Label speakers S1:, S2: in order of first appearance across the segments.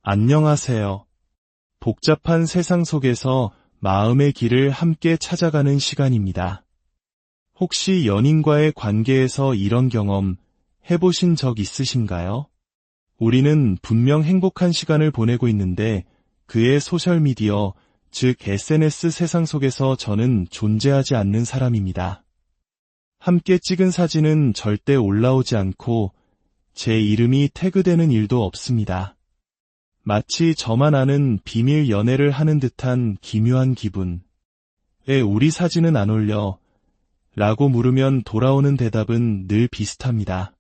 S1: 안녕하세요. 복잡한 세상 속에서 마음의 길을 함께 찾아가는 시간입니다. 혹시 연인과의 관계에서 이런 경험 해보신 적 있으신가요? 우리는 분명 행복한 시간을 보내고 있는데 그의 소셜미디어, 즉 SNS 세상 속에서 저는 존재하지 않는 사람입니다. 함께 찍은 사진은 절대 올라오지 않고 제 이름이 태그되는 일도 없습니다. 마치 저만 아는 비밀 연애를 하는 듯한 기묘한 기분. 왜 우리 사진은 안 올려? 라고 물으면 돌아오는 대답은 늘 비슷합니다.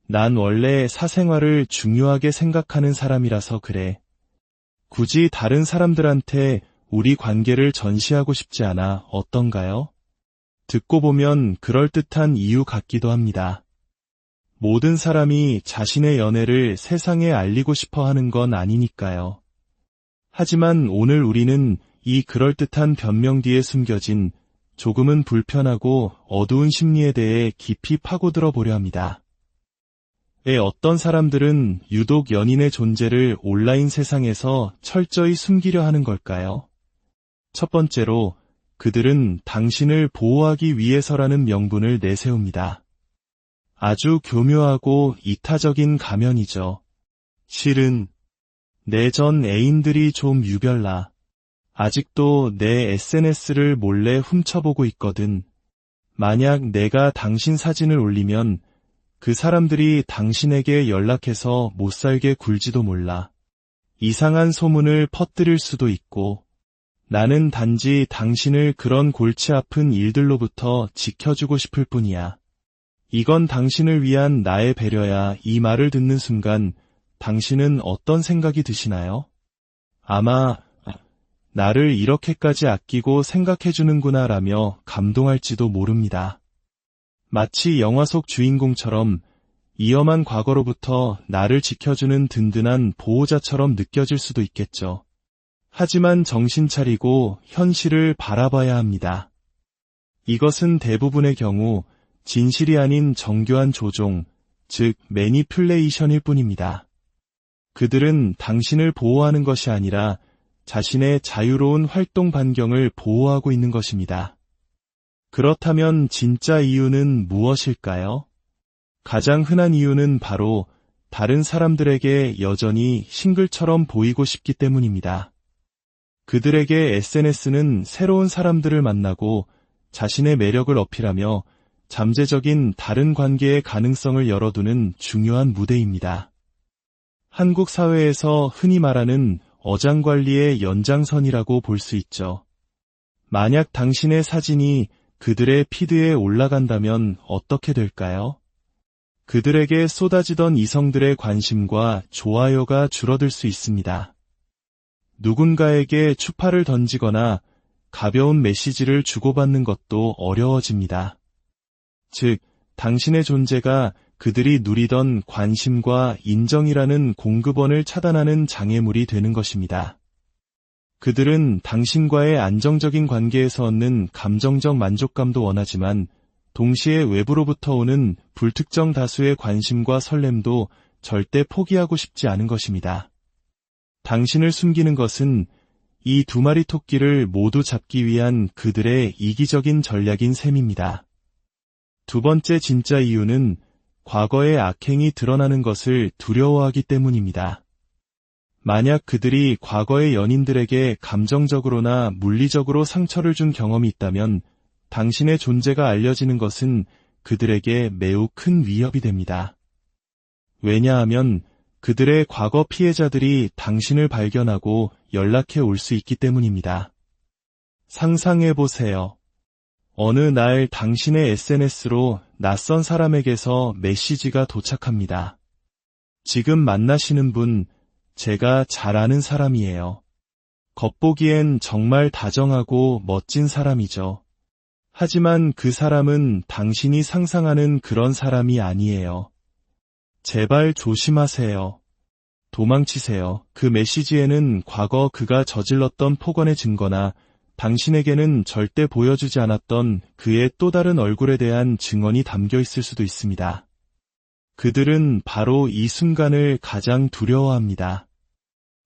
S1: 난 원래 사생활을 중요하게 생각하는 사람이라서 그래. 굳이 다른 사람들한테 우리 관계를 전시하고 싶지 않아 어떤가요? 듣고 보면 그럴듯한 이유 같기도 합니다. 모든 사람이 자신의 연애를 세상에 알리고 싶어 하는 건 아니니까요. 하지만 오늘 우리는 이 그럴듯한 변명 뒤에 숨겨진 조금은 불편하고 어두운 심리에 대해 깊이 파고들어 보려 합니다. 왜 어떤 사람들은 유독 연인의 존재를 온라인 세상에서 철저히 숨기려 하는 걸까요? 첫 번째로, 그들은 당신을 보호하기 위해서라는 명분을 내세웁니다. 아주 교묘하고 이타적인 가면이죠. 실은 내 전 애인들이 좀 유별나. 아직도 내 SNS를 몰래 훔쳐보고 있거든. 만약 내가 당신 사진을 올리면 그 사람들이 당신에게 연락해서 못살게 굴지도 몰라. 이상한 소문을 퍼뜨릴 수도 있고, 나는 단지 당신을 그런 골치 아픈 일들로부터 지켜주고 싶을 뿐이야. 이건 당신을 위한 나의 배려야. 이 말을 듣는 순간 당신은 어떤 생각이 드시나요? 아마 나를 이렇게까지 아끼고 생각해주는구나 라며 감동할지도 모릅니다. 마치 영화 속 주인공처럼 위험한 과거로부터 나를 지켜주는 든든한 보호자처럼 느껴질 수도 있겠죠. 하지만 정신 차리고 현실을 바라봐야 합니다. 이것은 대부분의 경우 진실이 아닌 정교한 조종, 즉 매니퓰레이션일 뿐입니다. 그들은 당신을 보호하는 것이 아니라 자신의 자유로운 활동 반경을 보호하고 있는 것입니다. 그렇다면 진짜 이유는 무엇일까요? 가장 흔한 이유는 바로 다른 사람들에게 여전히 싱글처럼 보이고 싶기 때문입니다. 그들에게 SNS는 새로운 사람들을 만나고 자신의 매력을 어필하며 잠재적인 다른 관계의 가능성을 열어두는 중요한 무대입니다. 한국 사회에서 흔히 말하는 어장관리의 연장선이라고 볼 수 있죠. 만약 당신의 사진이 그들의 피드에 올라간다면 어떻게 될까요? 그들에게 쏟아지던 이성들의 관심과 좋아요가 줄어들 수 있습니다. 누군가에게 추파를 던지거나 가벼운 메시지를 주고받는 것도 어려워집니다. 즉, 당신의 존재가 그들이 누리던 관심과 인정이라는 공급원을 차단하는 장애물이 되는 것입니다. 그들은 당신과의 안정적인 관계에서 얻는 감정적 만족감도 원하지만 동시에 외부로부터 오는 불특정 다수의 관심과 설렘도 절대 포기하고 싶지 않은 것입니다. 당신을 숨기는 것은 이 두 마리 토끼를 모두 잡기 위한 그들의 이기적인 전략인 셈입니다. 두 번째 진짜 이유는 과거의 악행이 드러나는 것을 두려워하기 때문입니다. 만약 그들이 과거의 연인들에게 감정적으로나 물리적으로 상처를 준 경험이 있다면 당신의 존재가 알려지는 것은 그들에게 매우 큰 위협이 됩니다. 왜냐하면 그들의 과거 피해자들이 당신을 발견하고 연락해 올 수 있기 때문입니다. 상상해보세요. 어느 날 당신의 SNS로 낯선 사람에게서 메시지가 도착합니다. 지금 만나시는 분, 제가 잘 아는 사람이에요. 겉보기엔 정말 다정하고 멋진 사람이죠. 하지만 그 사람은 당신이 상상하는 그런 사람이 아니에요. 제발 조심하세요. 도망치세요. 그 메시지에는 과거 그가 저질렀던 폭언의 증거나 당신에게는 절대 보여주지 않았던 그의 또 다른 얼굴에 대한 증언이 담겨 있을 수도 있습니다. 그들은 바로 이 순간을 가장 두려워합니다.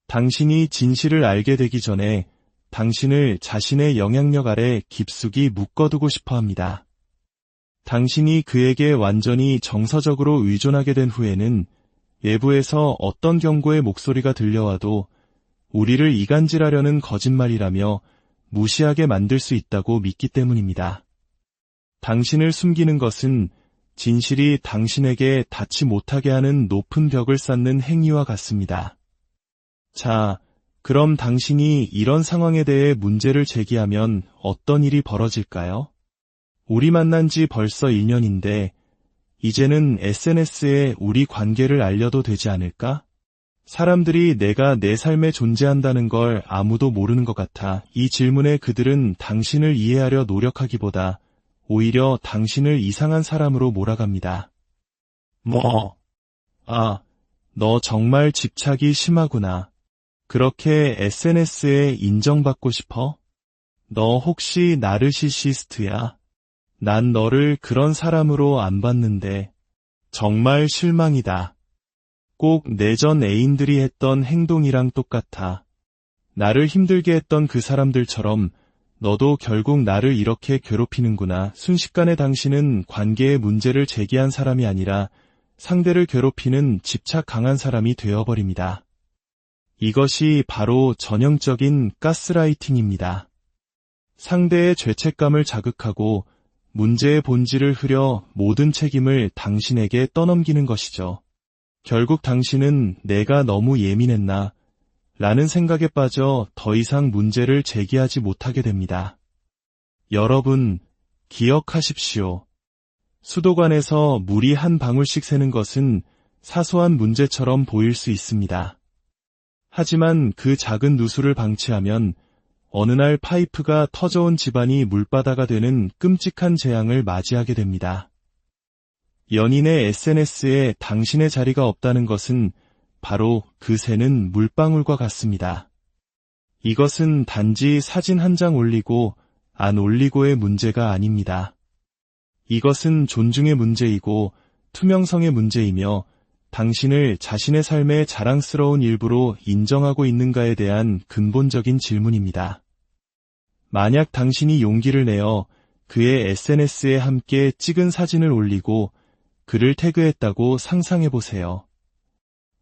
S1: 당신이 진실을 알게 되기 전에 당신을 자신의 영향력 아래 깊숙이 묶어두고 싶어 합니다. 당신이 그에게 완전히 정서적으로 의존하게 된 후에는 외부에서 어떤 경고의 목소리가 들려와도 우리를 이간질하려는 거짓말이라며 무시하게 만들 수 있다고 믿기 때문입니다. 당신을 숨기는 것은 진실이 당신에게 닿지 못하게 하는 높은 벽을 쌓는 행위와 같습니다. 자, 그럼 당신이 이런 상황에 대해 문제를 제기하면 어떤 일이 벌어질까요? 우리 만난 지 벌써 1년인데 이제는 SNS에 우리 관계를 알려도 되지 않을까? 사람들이 내가 내 삶에 존재한다는 걸 아무도 모르는 것 같아 이 질문에 그들은 당신을 이해하려 노력하기보다 오히려 당신을 이상한 사람으로 몰아갑니다. 너 정말 집착이 심하구나. 그렇게 SNS에 인정받고 싶어? 너 혹시 나르시시스트야? 난 너를 그런 사람으로 안 봤는데 정말 실망이다. 꼭 내 전 애인들이 했던 행동이랑 똑같아. 나를 힘들게 했던 그 사람들처럼 너도 결국 나를 이렇게 괴롭히는구나. 순식간에 당신은 관계의 문제를 제기한 사람이 아니라 상대를 괴롭히는 집착 강한 사람이 되어버립니다. 이것이 바로 전형적인 가스라이팅입니다. 상대의 죄책감을 자극하고 문제의 본질을 흐려 모든 책임을 당신에게 떠넘기는 것이죠. 결국 당신은 내가 너무 예민했나 라는 생각에 빠져 더 이상 문제를 제기하지 못하게 됩니다. 여러분, 기억하십시오. 수도관에서 물이 한 방울씩 새는 것은 사소한 문제처럼 보일 수 있습니다. 하지만 그 작은 누수를 방치하면 어느 날 파이프가 터져온 집안이 물바다가 되는 끔찍한 재앙을 맞이하게 됩니다. 연인의 SNS에 당신의 자리가 없다는 것은 바로 그 새는 물방울과 같습니다. 이것은 단지 사진 한 장 올리고 안 올리고의 문제가 아닙니다. 이것은 존중의 문제이고 투명성의 문제이며 당신을 자신의 삶의 자랑스러운 일부로 인정하고 있는가에 대한 근본적인 질문입니다. 만약 당신이 용기를 내어 그의 SNS에 함께 찍은 사진을 올리고 그를 태그했다고 상상해보세요.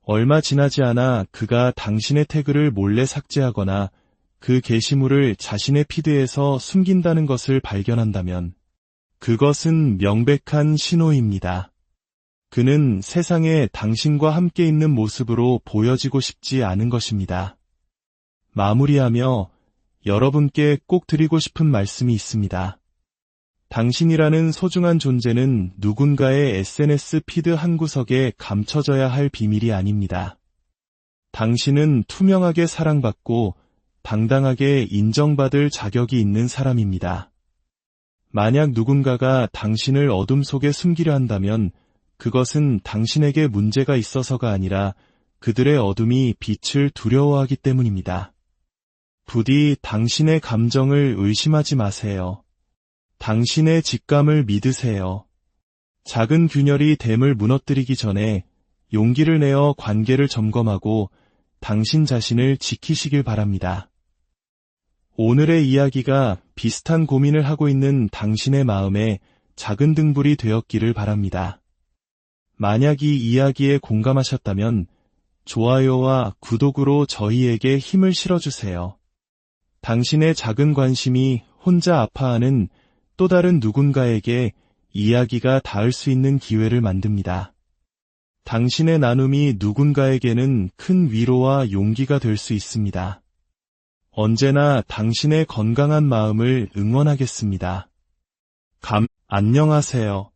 S1: 얼마 지나지 않아 그가 당신의 태그를 몰래 삭제하거나 그 게시물을 자신의 피드에서 숨긴다는 것을 발견한다면 그것은 명백한 신호입니다. 그는 세상에 당신과 함께 있는 모습으로 보여지고 싶지 않은 것입니다. 마무리하며 여러분께 꼭 드리고 싶은 말씀이 있습니다. 당신이라는 소중한 존재는 누군가의 SNS 피드 한 구석에 감춰져야 할 비밀이 아닙니다. 당신은 투명하게 사랑받고 당당하게 인정받을 자격이 있는 사람입니다. 만약 누군가가 당신을 어둠 속에 숨기려 한다면 그것은 당신에게 문제가 있어서가 아니라 그들의 어둠이 빛을 두려워하기 때문입니다. 부디 당신의 감정을 의심하지 마세요. 당신의 직감을 믿으세요. 작은 균열이 댐을 무너뜨리기 전에 용기를 내어 관계를 점검하고 당신 자신을 지키시길 바랍니다. 오늘의 이야기가 비슷한 고민을 하고 있는 당신의 마음에 작은 등불이 되었기를 바랍니다. 만약 이 이야기에 공감하셨다면 좋아요와 구독으로 저희에게 힘을 실어주세요. 당신의 작은 관심이 혼자 아파하는 또 다른 누군가에게 이야기가 닿을 수 있는 기회를 만듭니다. 당신의 나눔이 누군가에게는 큰 위로와 용기가 될 수 있습니다. 언제나 당신의 건강한 마음을 응원하겠습니다. 안녕하세요.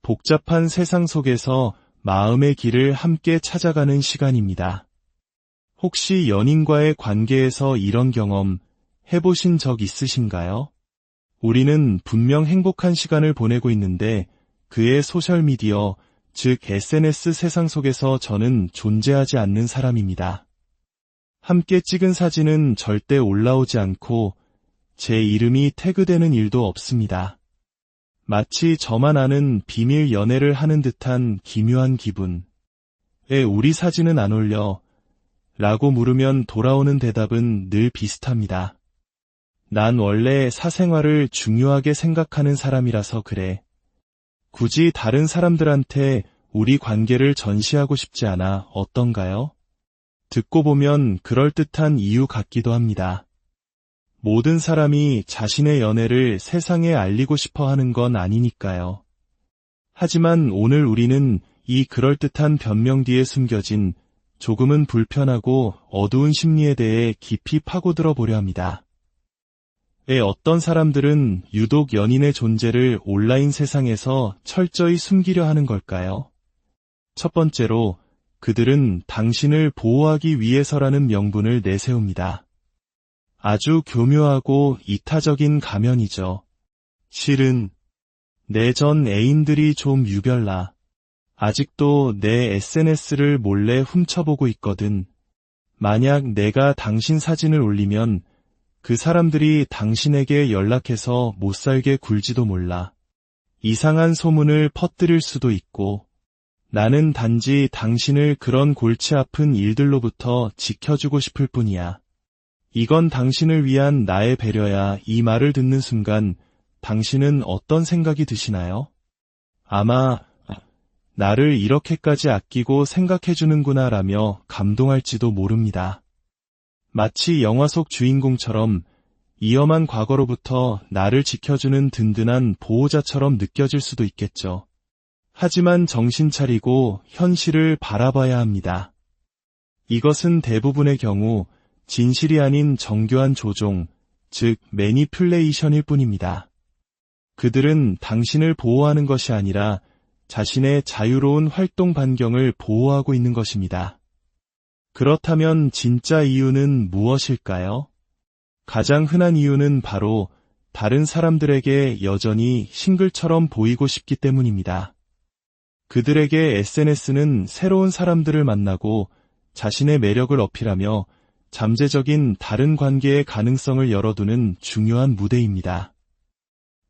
S1: 복잡한 세상 속에서 마음의 길을 함께 찾아가는 시간입니다. 혹시 연인과의 관계에서 이런 경험 해보신 적 있으신가요? 우리는 분명 행복한 시간을 보내고 있는데 그의 소셜미디어, 즉 SNS 세상 속에서 저는 존재하지 않는 사람입니다. 함께 찍은 사진은 절대 올라오지 않고 제 이름이 태그되는 일도 없습니다. 마치 저만 아는 비밀 연애를 하는 듯한 기묘한 기분. 왜 우리 사진은 안 올려? 라고 물으면 돌아오는 대답은 늘 비슷합니다. 난 원래 사생활을 중요하게 생각하는 사람이라서 그래. 굳이 다른 사람들한테 우리 관계를 전시하고 싶지 않아 어떤가요? 듣고 보면 그럴듯한 이유 같기도 합니다. 모든 사람이 자신의 연애를 세상에 알리고 싶어 하는 건 아니니까요. 하지만 오늘 우리는 이 그럴듯한 변명 뒤에 숨겨진 조금은 불편하고 어두운 심리에 대해 깊이 파고들어 보려 합니다. 왜 어떤 사람들은 유독 연인의 존재를 온라인 세상에서 철저히 숨기려 하는 걸까요? 첫 번째로, 그들은 당신을 보호하기 위해서라는 명분을 내세웁니다. 아주 교묘하고 이타적인 가면이죠. 실은 내 전 애인들이 좀 유별나. 아직도 내 SNS를 몰래 훔쳐보고 있거든. 만약 내가 당신 사진을 올리면 그 사람들이 당신에게 연락해서 못살게 굴지도 몰라. 이상한 소문을 퍼뜨릴 수도 있고, 나는 단지 당신을 그런 골치 아픈 일들로부터 지켜주고 싶을 뿐이야. 이건 당신을 위한 나의 배려야. 이 말을 듣는 순간 당신은 어떤 생각이 드시나요? 아마 나를 이렇게까지 아끼고 생각해주는구나 라며 감동할지도 모릅니다. 마치 영화 속 주인공처럼 위험한 과거로부터 나를 지켜주는 든든한 보호자처럼 느껴질 수도 있겠죠. 하지만 정신 차리고 현실을 바라봐야 합니다. 이것은 대부분의 경우 진실이 아닌 정교한 조종, 즉 매니퓰레이션일 뿐입니다. 그들은 당신을 보호하는 것이 아니라 자신의 자유로운 활동 반경을 보호하고 있는 것입니다. 그렇다면 진짜 이유는 무엇일까요? 가장 흔한 이유는 바로 다른 사람들에게 여전히 싱글처럼 보이고 싶기 때문입니다. 그들에게 SNS는 새로운 사람들을 만나고 자신의 매력을 어필하며 잠재적인 다른 관계의 가능성을 열어두는 중요한 무대입니다.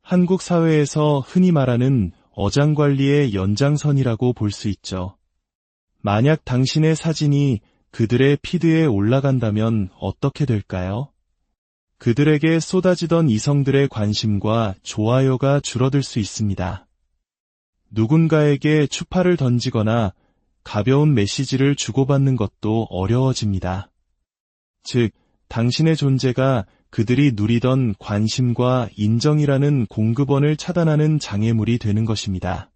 S1: 한국 사회에서 흔히 말하는 어장관리의 연장선이라고 볼 수 있죠. 만약 당신의 사진이 그들의 피드에 올라간다면 어떻게 될까요? 그들에게 쏟아지던 이성들의 관심과 좋아요가 줄어들 수 있습니다. 누군가에게 추파를 던지거나 가벼운 메시지를 주고받는 것도 어려워집니다. 즉, 당신의 존재가 그들이 누리던 관심과 인정이라는 공급원을 차단하는 장애물이 되는 것입니다.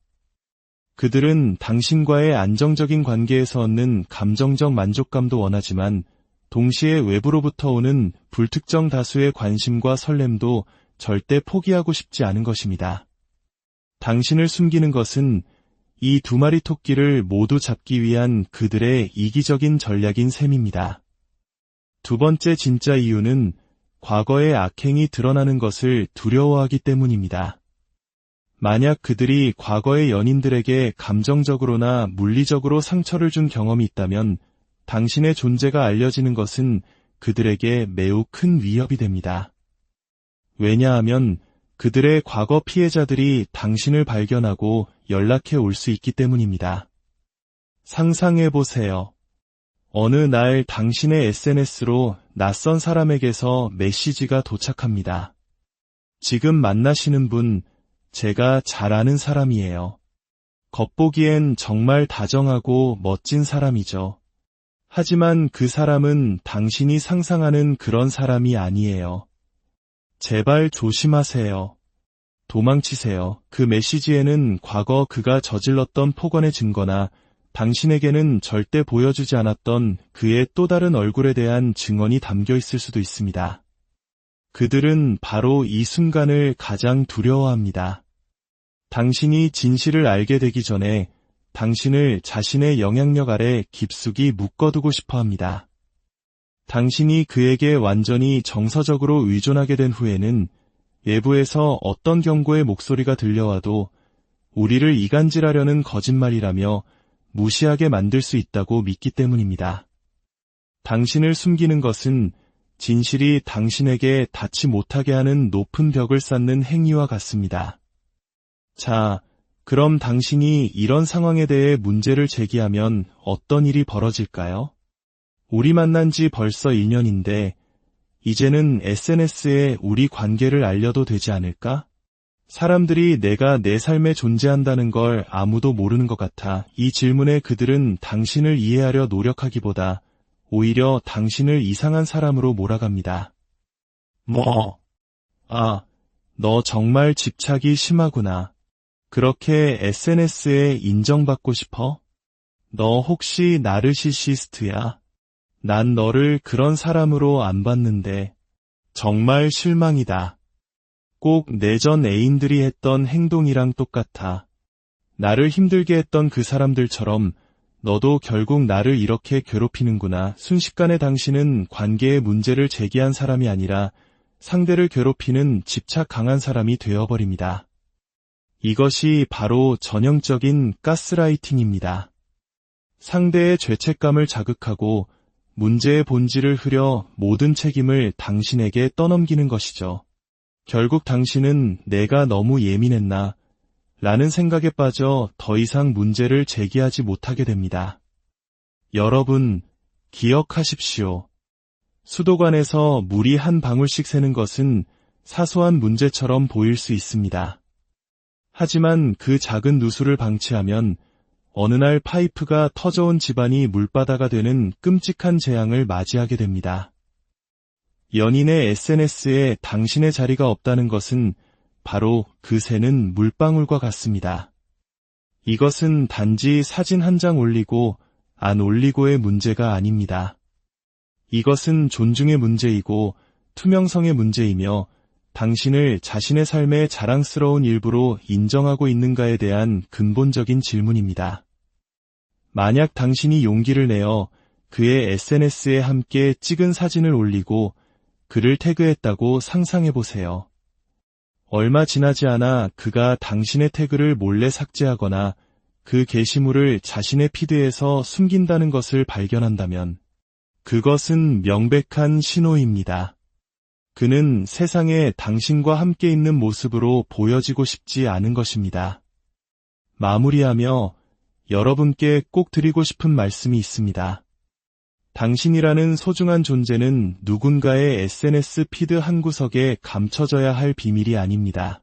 S1: 그들은 당신과의 안정적인 관계에서 얻는 감정적 만족감도 원하지만 동시에 외부로부터 오는 불특정 다수의 관심과 설렘도 절대 포기하고 싶지 않은 것입니다. 당신을 숨기는 것은 이 두 마리 토끼를 모두 잡기 위한 그들의 이기적인 전략인 셈입니다. 두 번째 진짜 이유는 과거의 악행이 드러나는 것을 두려워하기 때문입니다. 만약 그들이 과거의 연인들에게 감정적으로나 물리적으로 상처를 준 경험이 있다면 당신의 존재가 알려지는 것은 그들에게 매우 큰 위협이 됩니다. 왜냐하면 그들의 과거 피해자들이 당신을 발견하고 연락해 올 수 있기 때문입니다. 상상해 보세요. 어느 날 당신의 SNS로 낯선 사람에게서 메시지가 도착합니다. 지금 만나시는 분, 제가 잘 아는 사람이에요. 겉보기엔 정말 다정하고 멋진 사람이죠. 하지만 그 사람은 당신이 상상하는 그런 사람이 아니에요. 제발 조심하세요. 도망치세요. 그 메시지에는 과거 그가 저질렀던 폭언의 증거나 당신에게는 절대 보여주지 않았던 그의 또 다른 얼굴에 대한 증언이 담겨 있을 수도 있습니다. 그들은 바로 이 순간을 가장 두려워합니다. 당신이 진실을 알게 되기 전에 당신을 자신의 영향력 아래 깊숙이 묶어두고 싶어 합니다. 당신이 그에게 완전히 정서적으로 의존하게 된 후에는 외부에서 어떤 경고의 목소리가 들려와도 우리를 이간질하려는 거짓말이라며 무시하게 만들 수 있다고 믿기 때문입니다. 당신을 숨기는 것은 진실이 당신에게 닿지 못하게 하는 높은 벽을 쌓는 행위와 같습니다. 자, 그럼 당신이 이런 상황에 대해 문제를 제기하면 어떤 일이 벌어질까요? 우리 만난 지 벌써 1년인데 이제는 SNS에 우리 관계를 알려도 되지 않을까? 사람들이 내가 내 삶에 존재한다는 걸 아무도 모르는 것 같아. 이 질문에 그들은 당신을 이해하려 노력하기보다 오히려 당신을 이상한 사람으로 몰아갑니다. 너 정말 집착이 심하구나. 그렇게 SNS에 인정받고 싶어? 너 혹시 나르시시스트야? 난 너를 그런 사람으로 안 봤는데 정말 실망이다. 꼭 내 전 애인들이 했던 행동이랑 똑같아. 나를 힘들게 했던 그 사람들처럼 너도 결국 나를 이렇게 괴롭히는구나. 순식간에 당신은 관계의 문제를 제기한 사람이 아니라 상대를 괴롭히는 집착 강한 사람이 되어버립니다. 이것이 바로 전형적인 가스라이팅입니다. 상대의 죄책감을 자극하고 문제의 본질을 흐려 모든 책임을 당신에게 떠넘기는 것이죠. 결국 당신은 내가 너무 예민했나 라는 생각에 빠져 더 이상 문제를 제기하지 못하게 됩니다. 여러분, 기억하십시오. 수도관에서 물이 한 방울씩 새는 것은 사소한 문제처럼 보일 수 있습니다. 하지만 그 작은 누수를 방치하면 어느 날 파이프가 터져온 집안이 물바다가 되는 끔찍한 재앙을 맞이하게 됩니다. 연인의 SNS에 당신의 자리가 없다는 것은 바로 그 새는 물방울과 같습니다. 이것은 단지 사진 한 장 올리고 안 올리고의 문제가 아닙니다. 이것은 존중의 문제이고 투명성의 문제이며 당신을 자신의 삶의 자랑스러운 일부로 인정하고 있는가에 대한 근본적인 질문입니다. 만약 당신이 용기를 내어 그의 SNS에 함께 찍은 사진을 올리고 그를 태그했다고 상상해보세요. 얼마 지나지 않아 그가 당신의 태그를 몰래 삭제하거나 그 게시물을 자신의 피드에서 숨긴다는 것을 발견한다면 그것은 명백한 신호입니다. 그는 세상에 당신과 함께 있는 모습으로 보여지고 싶지 않은 것입니다. 마무리하며 여러분께 꼭 드리고 싶은 말씀이 있습니다. 당신이라는 소중한 존재는 누군가의 SNS 피드 한 구석에 감춰져야 할 비밀이 아닙니다.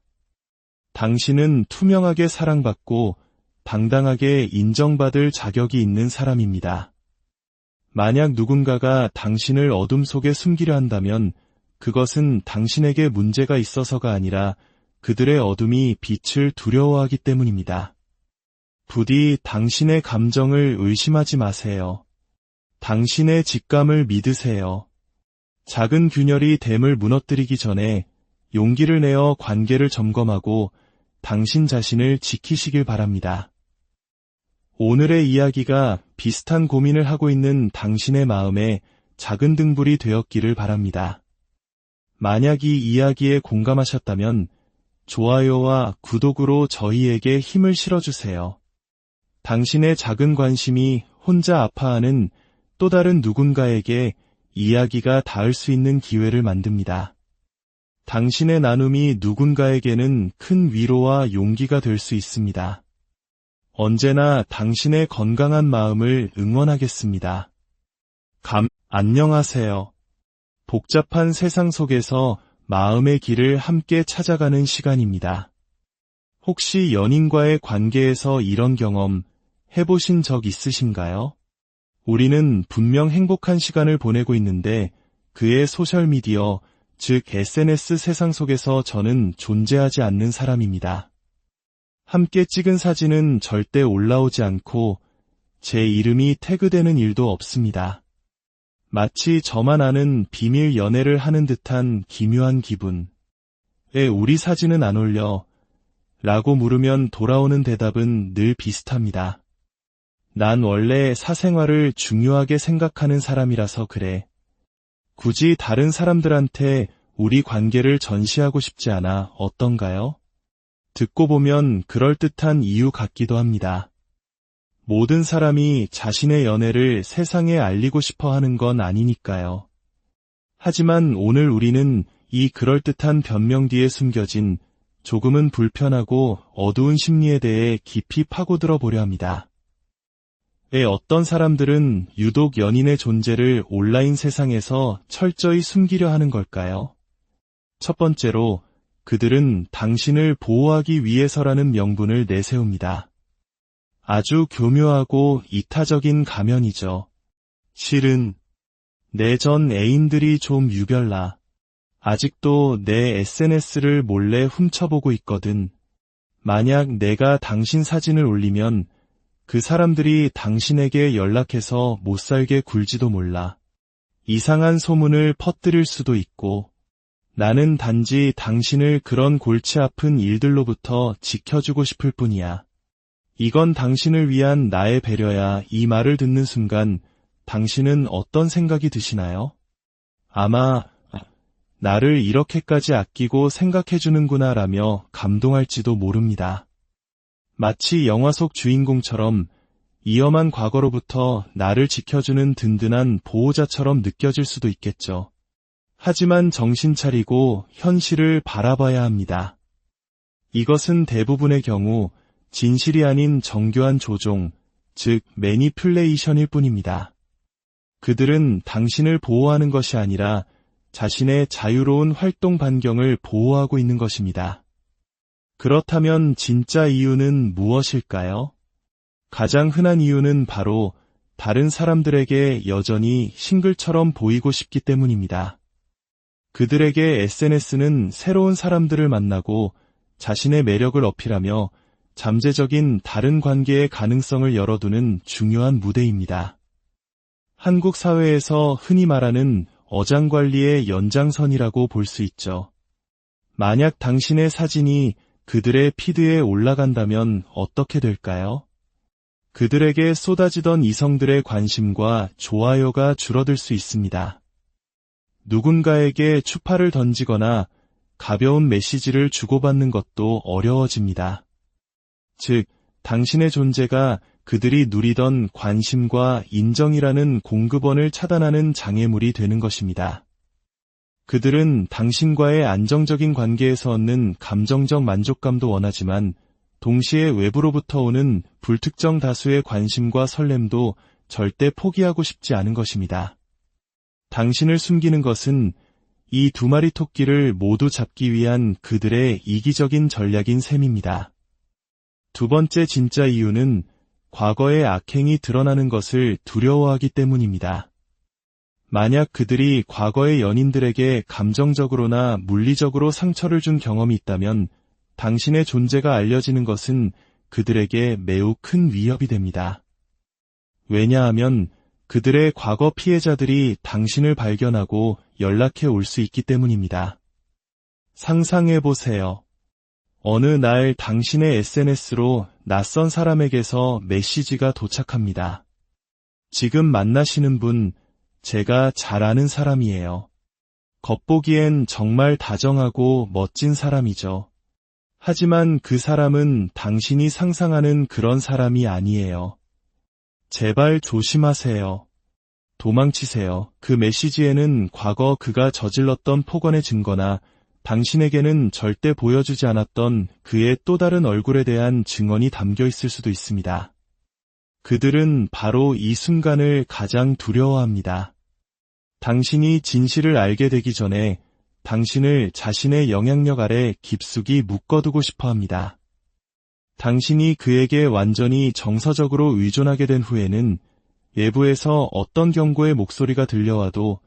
S1: 당신은 투명하게 사랑받고 당당하게 인정받을 자격이 있는 사람입니다. 만약 누군가가 당신을 어둠 속에 숨기려 한다면 그것은 당신에게 문제가 있어서가 아니라 그들의 어둠이 빛을 두려워하기 때문입니다. 부디 당신의 감정을 의심하지 마세요. 당신의 직감을 믿으세요. 작은 균열이 댐을 무너뜨리기 전에 용기를 내어 관계를 점검하고 당신 자신을 지키시길 바랍니다. 오늘의 이야기가 비슷한 고민을 하고 있는 당신의 마음에 작은 등불이 되었기를 바랍니다. 만약 이 이야기에 공감하셨다면 좋아요와 구독으로 저희에게 힘을 실어주세요. 당신의 작은 관심이 혼자 아파하는 또 다른 누군가에게 이야기가 닿을 수 있는 기회를 만듭니다. 당신의 나눔이 누군가에게는 큰 위로와 용기가 될 수 있습니다. 언제나 당신의 건강한 마음을 응원하겠습니다. 안녕하세요. 복잡한 세상 속에서 마음의 길을 함께 찾아가는 시간입니다. 혹시 연인과의 관계에서 이런 경험 해보신 적 있으신가요? 우리는 분명 행복한 시간을 보내고 있는데 그의 소셜미디어, 즉 SNS 세상 속에서 저는 존재하지 않는 사람입니다. 함께 찍은 사진은 절대 올라오지 않고 제 이름이 태그되는 일도 없습니다. 마치 저만 아는 비밀 연애를 하는 듯한 기묘한 기분. 왜 우리 사진은 안 올려? 라고 물으면 돌아오는 대답은 늘 비슷합니다. 난 원래 사생활을 중요하게 생각하는 사람이라서 그래. 굳이 다른 사람들한테 우리 관계를 전시하고 싶지 않아 어떤가요? 듣고 보면 그럴듯한 이유 같기도 합니다. 모든 사람이 자신의 연애를 세상에 알리고 싶어 하는 건 아니니까요. 하지만 오늘 우리는 이 그럴듯한 변명 뒤에 숨겨진 조금은 불편하고 어두운 심리에 대해 깊이 파고들어 보려 합니다. 어떤 사람들은 유독 연인의 존재를 온라인 세상에서 철저히 숨기려 하는 걸까요? 첫 번째로, 그들은 당신을 보호하기 위해서라는 명분을 내세웁니다. 아주 교묘하고 이타적인 가면이죠. 실은 내 전 애인들이 좀 유별나. 아직도 내 SNS를 몰래 훔쳐보고 있거든. 만약 내가 당신 사진을 올리면 그 사람들이 당신에게 연락해서 못살게 굴지도 몰라. 이상한 소문을 퍼뜨릴 수도 있고, 나는 단지 당신을 그런 골치 아픈 일들로부터 지켜주고 싶을 뿐이야. 이건 당신을 위한 나의 배려야. 이 말을 듣는 순간 당신은 어떤 생각이 드시나요? 아마 나를 이렇게까지 아끼고 생각해주는구나 라며 감동할지도 모릅니다. 마치 영화 속 주인공처럼 위험한 과거로부터 나를 지켜주는 든든한 보호자처럼 느껴질 수도 있겠죠. 하지만 정신 차리고 현실을 바라봐야 합니다. 이것은 대부분의 경우 진실이 아닌 정교한 조종, 즉 매니플레이션일 뿐입니다. 그들은 당신을 보호하는 것이 아니라 자신의 자유로운 활동 반경을 보호하고 있는 것입니다. 그렇다면 진짜 이유는 무엇일까요? 가장 흔한 이유는 바로 다른 사람들에게 여전히 싱글처럼 보이고 싶기 때문입니다. 그들에게 SNS는 새로운 사람들을 만나고 자신의 매력을 어필하며 잠재적인 다른 관계의 가능성을 열어두는 중요한 무대입니다. 한국 사회에서 흔히 말하는 어장관리의 연장선이라고 볼 수 있죠. 만약 당신의 사진이 그들의 피드에 올라간다면 어떻게 될까요? 그들에게 쏟아지던 이성들의 관심과 좋아요가 줄어들 수 있습니다. 누군가에게 추파를 던지거나 가벼운 메시지를 주고받는 것도 어려워집니다. 즉, 당신의 존재가 그들이 누리던 관심과 인정이라는 공급원을 차단하는 장애물이 되는 것입니다. 그들은 당신과의 안정적인 관계에서 얻는 감정적 만족감도 원하지만 동시에 외부로부터 오는 불특정 다수의 관심과 설렘도 절대 포기하고 싶지 않은 것입니다. 당신을 숨기는 것은 이 두 마리 토끼를 모두 잡기 위한 그들의 이기적인 전략인 셈입니다. 두 번째 진짜 이유는 과거의 악행이 드러나는 것을 두려워하기 때문입니다. 만약 그들이 과거의 연인들에게 감정적으로나 물리적으로 상처를 준 경험이 있다면 당신의 존재가 알려지는 것은 그들에게 매우 큰 위협이 됩니다. 왜냐하면 그들의 과거 피해자들이 당신을 발견하고 연락해 올 수 있기 때문입니다. 상상해보세요. 어느 날 당신의 SNS로 낯선 사람에게서 메시지가 도착합니다. 지금 만나시는 분, 제가 잘 아는 사람이에요. 겉보기엔 정말 다정하고 멋진 사람이죠. 하지만 그 사람은 당신이 상상하는 그런 사람이 아니에요. 제발 조심하세요. 도망치세요. 그 메시지에는 과거 그가 저질렀던 폭언의 증거나 당신에게는 절대 보여주지 않았던 그의 또 다른 얼굴에 대한 증언이 담겨 있을 수도 있습니다. 그들은 바로 이 순간을 가장 두려워합니다. 당신이 진실을 알게 되기 전에 당신을 자신의 영향력 아래 깊숙이 묶어두고 싶어 합니다. 당신이 그에게 완전히 정서적으로 의존하게 된 후에는 외부에서 어떤 경고의 목소리가 들려와도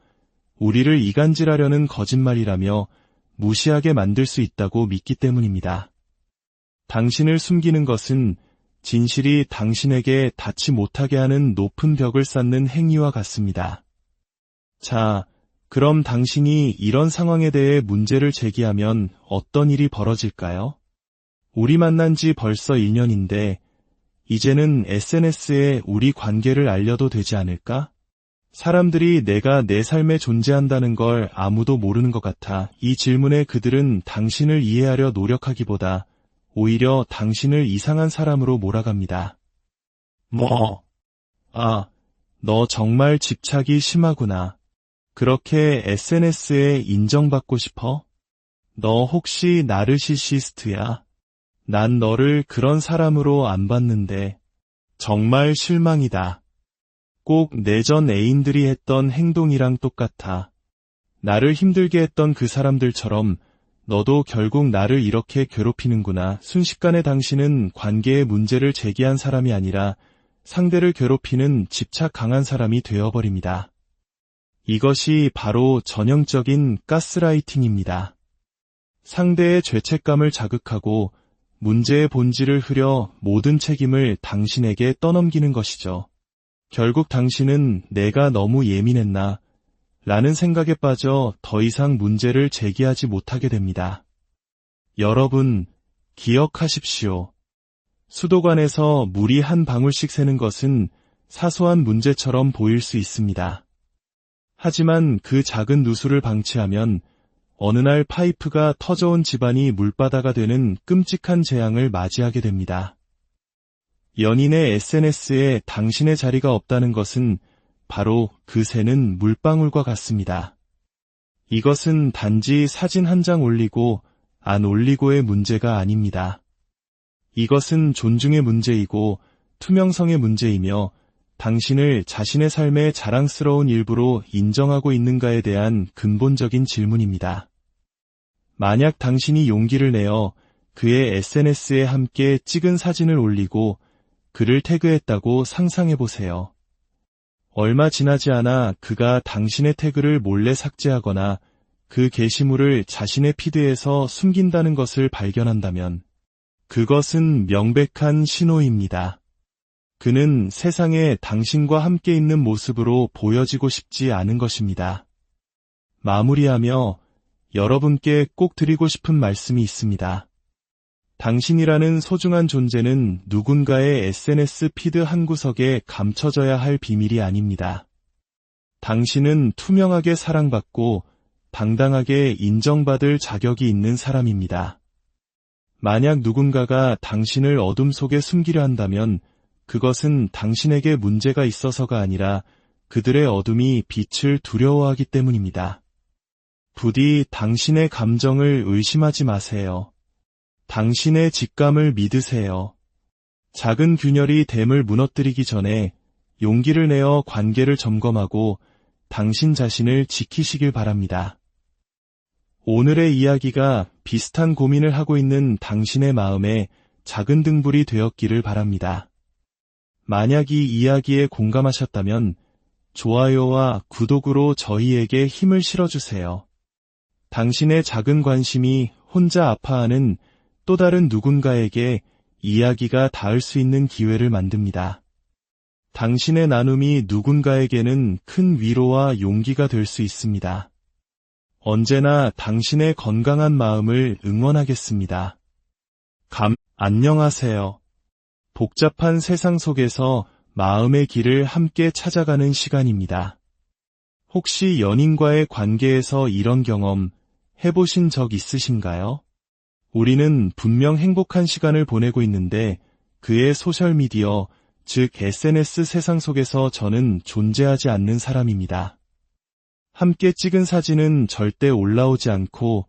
S1: 우리를 이간질하려는 거짓말이라며 무시하게 만들 수 있다고 믿기 때문입니다. 당신을 숨기는 것은 진실이 당신에게 닿지 못하게 하는 높은 벽을 쌓는 행위와 같습니다. 자, 그럼 당신이 이런 상황에 대해 문제를 제기하면 어떤 일이 벌어질까요? 우리 만난 지 벌써 1년인데 이제는 SNS에 우리 관계를 알려도 되지 않을까? 사람들이 내가 내 삶에 존재한다는 걸 아무도 모르는 것 같아. 이 질문에 그들은 당신을 이해하려 노력하기보다 오히려 당신을 이상한 사람으로 몰아갑니다. 너 정말 집착이 심하구나. 그렇게 SNS에 인정받고 싶어? 너 혹시 나르시시스트야? 난 너를 그런 사람으로 안 봤는데. 정말 실망이다. 꼭 내 전 애인들이 했던 행동이랑 똑같아. 나를 힘들게 했던 그 사람들처럼 너도 결국 나를 이렇게 괴롭히는구나. 순식간에 당신은 관계의 문제를 제기한 사람이 아니라 상대를 괴롭히는 집착 강한 사람이 되어버립니다. 이것이 바로 전형적인 가스라이팅입니다. 상대의 죄책감을 자극하고 문제의 본질을 흐려 모든 책임을 당신에게 떠넘기는 것이죠. 결국 당신은 내가 너무 예민했나 라는 생각에 빠져 더 이상 문제를 제기하지 못하게 됩니다. 여러분, 기억하십시오. 수도관에서 물이 한 방울씩 새는 것은 사소한 문제처럼 보일 수 있습니다. 하지만 그 작은 누수를 방치하면 어느 날 파이프가 터져온 집안이 물바다가 되는 끔찍한 재앙을 맞이하게 됩니다. 연인의 SNS에 당신의 자리가 없다는 것은 바로 그 새는 물방울과 같습니다. 이것은 단지 사진 한 장 올리고 안 올리고의 문제가 아닙니다. 이것은 존중의 문제이고 투명성의 문제이며 당신을 자신의 삶의 자랑스러운 일부로 인정하고 있는가에 대한 근본적인 질문입니다. 만약 당신이 용기를 내어 그의 SNS에 함께 찍은 사진을 올리고 그를 태그했다고 상상해보세요. 얼마 지나지 않아 그가 당신의 태그를 몰래 삭제하거나 그 게시물을 자신의 피드에서 숨긴다는 것을 발견한다면 그것은 명백한 신호입니다. 그는 세상에 당신과 함께 있는 모습으로 보여지고 싶지 않은 것입니다. 마무리하며 여러분께 꼭 드리고 싶은 말씀이 있습니다. 당신이라는 소중한 존재는 누군가의 SNS 피드 한 구석에 감춰져야 할 비밀이 아닙니다. 당신은 투명하게 사랑받고 당당하게 인정받을 자격이 있는 사람입니다. 만약 누군가가 당신을 어둠 속에 숨기려 한다면 그것은 당신에게 문제가 있어서가 아니라 그들의 어둠이 빛을 두려워하기 때문입니다. 부디 당신의 감정을 의심하지 마세요. 당신의 직감을 믿으세요. 작은 균열이 댐을 무너뜨리기 전에 용기를 내어 관계를 점검하고 당신 자신을 지키시길 바랍니다. 오늘의 이야기가 비슷한 고민을 하고 있는 당신의 마음에 작은 등불이 되었기를 바랍니다. 만약 이 이야기에 공감하셨다면 좋아요와 구독으로 저희에게 힘을 실어주세요. 당신의 작은 관심이 혼자 아파하는 또 다른 누군가에게 이야기가 닿을 수 있는 기회를 만듭니다. 당신의 나눔이 누군가에게는 큰 위로와 용기가 될 수 있습니다. 언제나 당신의 건강한 마음을 응원하겠습니다. 안녕하세요. 복잡한 세상 속에서 마음의 길을 함께 찾아가는 시간입니다. 혹시 연인과의 관계에서 이런 경험 해보신 적 있으신가요? 우리는 분명 행복한 시간을 보내고 있는데 그의 소셜미디어, 즉 SNS 세상 속에서 저는 존재하지 않는 사람입니다. 함께 찍은 사진은 절대 올라오지 않고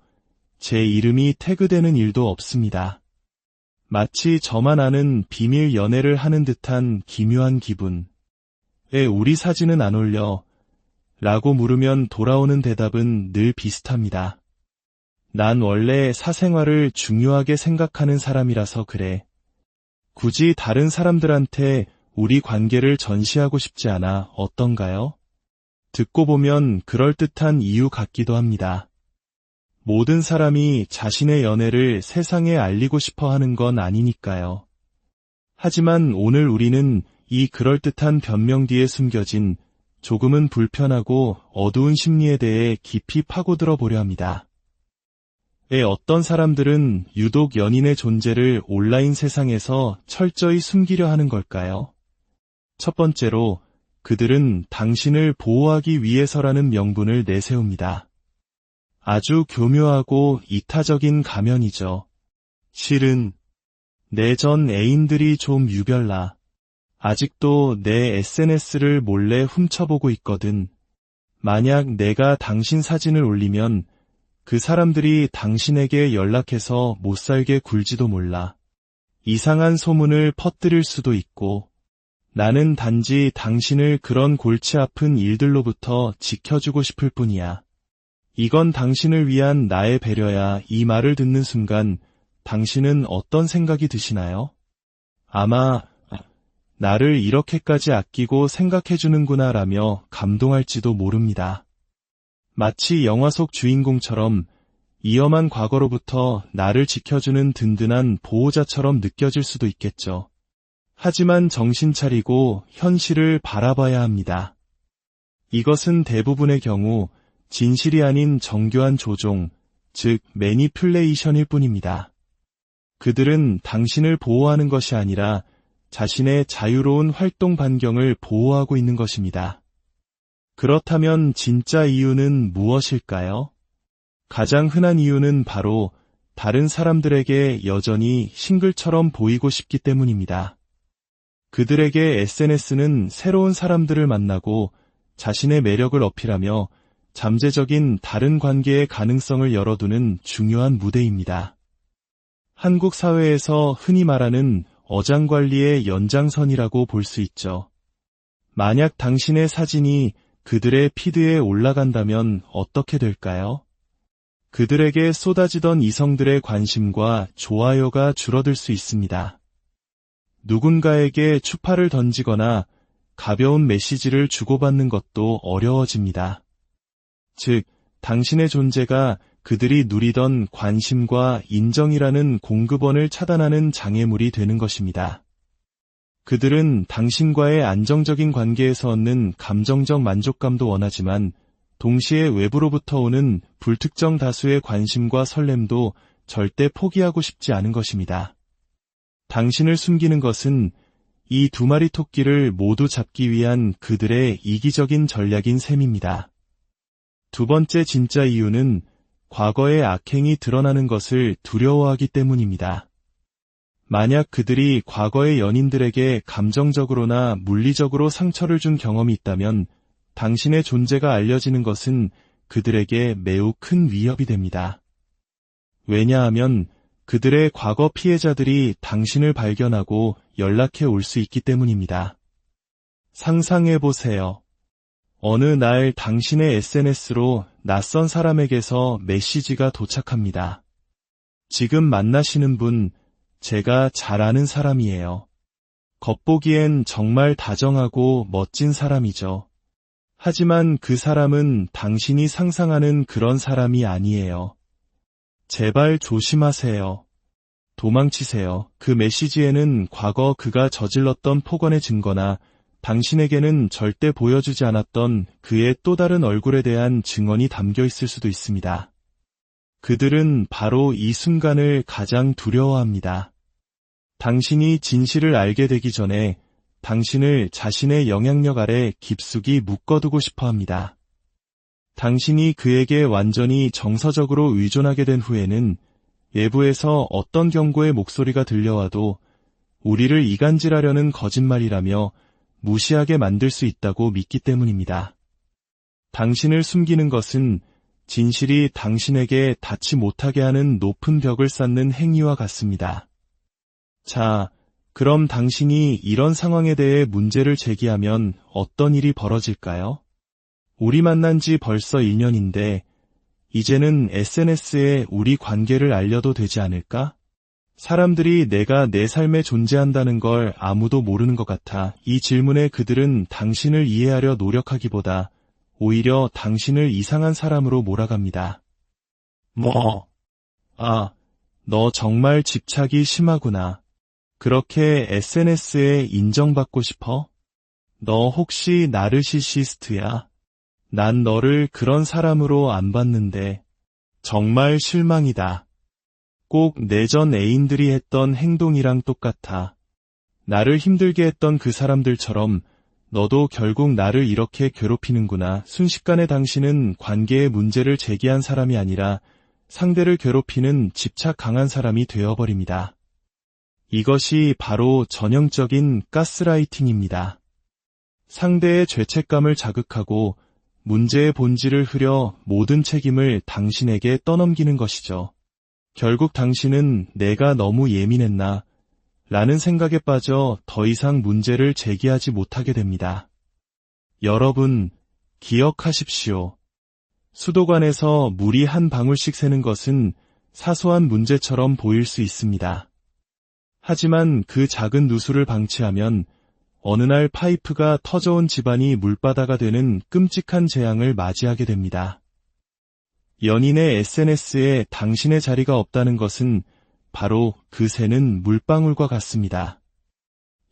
S1: 제 이름이 태그되는 일도 없습니다. 마치 저만 아는 비밀 연애를 하는 듯한 기묘한 기분. 왜 우리 사진은 안 올려? 라고 물으면 돌아오는 대답은 늘 비슷합니다. 난 원래 사생활을 중요하게 생각하는 사람이라서 그래. 굳이 다른 사람들한테 우리 관계를 전시하고 싶지 않아 어떤가요? 듣고 보면 그럴듯한 이유 같기도 합니다. 모든 사람이 자신의 연애를 세상에 알리고 싶어 하는 건 아니니까요. 하지만 오늘 우리는 이 그럴듯한 변명 뒤에 숨겨진 조금은 불편하고 어두운 심리에 대해 깊이 파고들어 보려 합니다. 왜 어떤 사람들은 유독 연인의 존재를 온라인 세상에서 철저히 숨기려 하는 걸까요? 첫 번째로, 그들은 당신을 보호하기 위해서라는 명분을 내세웁니다. 아주 교묘하고 이타적인 가면이죠. 실은 내 전 애인들이 좀 유별나. 아직도 내 SNS를 몰래 훔쳐보고 있거든. 만약 내가 당신 사진을 올리면 그 사람들이 당신에게 연락해서 못살게 굴지도 몰라. 이상한 소문을 퍼뜨릴 수도 있고 나는 단지 당신을 그런 골치 아픈 일들로부터 지켜주고 싶을 뿐이야. 이건 당신을 위한 나의 배려야. 이 말을 듣는 순간 당신은 어떤 생각이 드시나요? 아마 나를 이렇게까지 아끼고 생각해주는구나 라며 감동할지도 모릅니다. 마치 영화 속 주인공처럼 위험한 과거로부터 나를 지켜주는 든든한 보호자처럼 느껴질 수도 있겠죠. 하지만 정신 차리고 현실을 바라봐야 합니다. 이것은 대부분의 경우 진실이 아닌 정교한 조종, 즉 매니퓰레이션일 뿐입니다. 그들은 당신을 보호하는 것이 아니라 자신의 자유로운 활동 반경을 보호하고 있는 것입니다. 그렇다면 진짜 이유는 무엇일까요? 가장 흔한 이유는 바로 다른 사람들에게 여전히 싱글처럼 보이고 싶기 때문입니다. 그들에게 SNS는 새로운 사람들을 만나고 자신의 매력을 어필하며 잠재적인 다른 관계의 가능성을 열어두는 중요한 무대입니다. 한국 사회에서 흔히 말하는 어장관리의 연장선이라고 볼 수 있죠. 만약 당신의 사진이 그들의 피드에 올라간다면 어떻게 될까요? 그들에게 쏟아지던 이성들의 관심과 좋아요가 줄어들 수 있습니다. 누군가에게 추파를 던지거나 가벼운 메시지를 주고받는 것도 어려워집니다. 즉, 당신의 존재가 그들이 누리던 관심과 인정이라는 공급원을 차단하는 장애물이 되는 것입니다. 그들은 당신과의 안정적인 관계에서 얻는 감정적 만족감도 원하지만 동시에 외부로부터 오는 불특정 다수의 관심과 설렘도 절대 포기하고 싶지 않은 것입니다. 당신을 숨기는 것은 이 두 마리 토끼를 모두 잡기 위한 그들의 이기적인 전략인 셈입니다. 두 번째 진짜 이유는 과거의 악행이 드러나는 것을 두려워하기 때문입니다. 만약 그들이 과거의 연인들에게 감정적으로나 물리적으로 상처를 준 경험이 있다면 당신의 존재가 알려지는 것은 그들에게 매우 큰 위협이 됩니다. 왜냐하면 그들의 과거 피해자들이 당신을 발견하고 연락해 올 수 있기 때문입니다. 상상해보세요. 어느 날 당신의 SNS로 낯선 사람에게서 메시지가 도착합니다. 지금 만나시는 분, 제가 잘 아는 사람이에요. 겉보기엔 정말 다정하고 멋진 사람이죠. 하지만 그 사람은 당신이 상상하는 그런 사람이 아니에요. 제발 조심하세요. 도망치세요. 그 메시지에는 과거 그가 저질렀던 폭언의 증거나 당신에게는 절대 보여주지 않았던 그의 또 다른 얼굴에 대한 증언이 담겨 있을 수도 있습니다. 그들은 바로 이 순간을 가장 두려워합니다. 당신이 진실을 알게 되기 전에 당신을 자신의 영향력 아래 깊숙이 묶어두고 싶어 합니다. 당신이 그에게 완전히 정서적으로 의존하게 된 후에는 외부에서 어떤 경고의 목소리가 들려와도 우리를 이간질하려는 거짓말이라며 무시하게 만들 수 있다고 믿기 때문입니다. 당신을 숨기는 것은 진실이 당신에게 닿지 못하게 하는 높은 벽을 쌓는 행위와 같습니다. 자, 그럼 당신이 이런 상황에 대해 문제를 제기하면 어떤 일이 벌어질까요? 우리 만난 지 벌써 1년인데 이제는 SNS에 우리 관계를 알려도 되지 않을까? 사람들이 내가 내 삶에 존재한다는 걸 아무도 모르는 것 같아. 이 질문에 그들은 당신을 이해하려 노력하기보다 오히려 당신을 이상한 사람으로 몰아갑니다. 너 정말 집착이 심하구나. 그렇게 SNS에 인정받고 싶어? 너 혹시 나르시시스트야? 난 너를 그런 사람으로 안 봤는데 정말 실망이다. 꼭 내 전 애인들이 했던 행동이랑 똑같아. 나를 힘들게 했던 그 사람들처럼 너도 결국 나를 이렇게 괴롭히는구나. 순식간에 당신은 관계의 문제를 제기한 사람이 아니라 상대를 괴롭히는 집착 강한 사람이 되어버립니다. 이것이 바로 전형적인 가스라이팅입니다. 상대의 죄책감을 자극하고 문제의 본질을 흐려 모든 책임을 당신에게 떠넘기는 것이죠. 결국 당신은 내가 너무 예민했나? 라는 생각에 빠져 더 이상 문제를 제기하지 못하게 됩니다. 여러분, 기억하십시오. 수도관에서 물이 한 방울씩 새는 것은 사소한 문제처럼 보일 수 있습니다. 하지만 그 작은 누수를 방치하면 어느 날 파이프가 터져온 집안이 물바다가 되는 끔찍한 재앙을 맞이하게 됩니다. 연인의 SNS에 당신의 자리가 없다는 것은 바로 그 새는 물방울과 같습니다.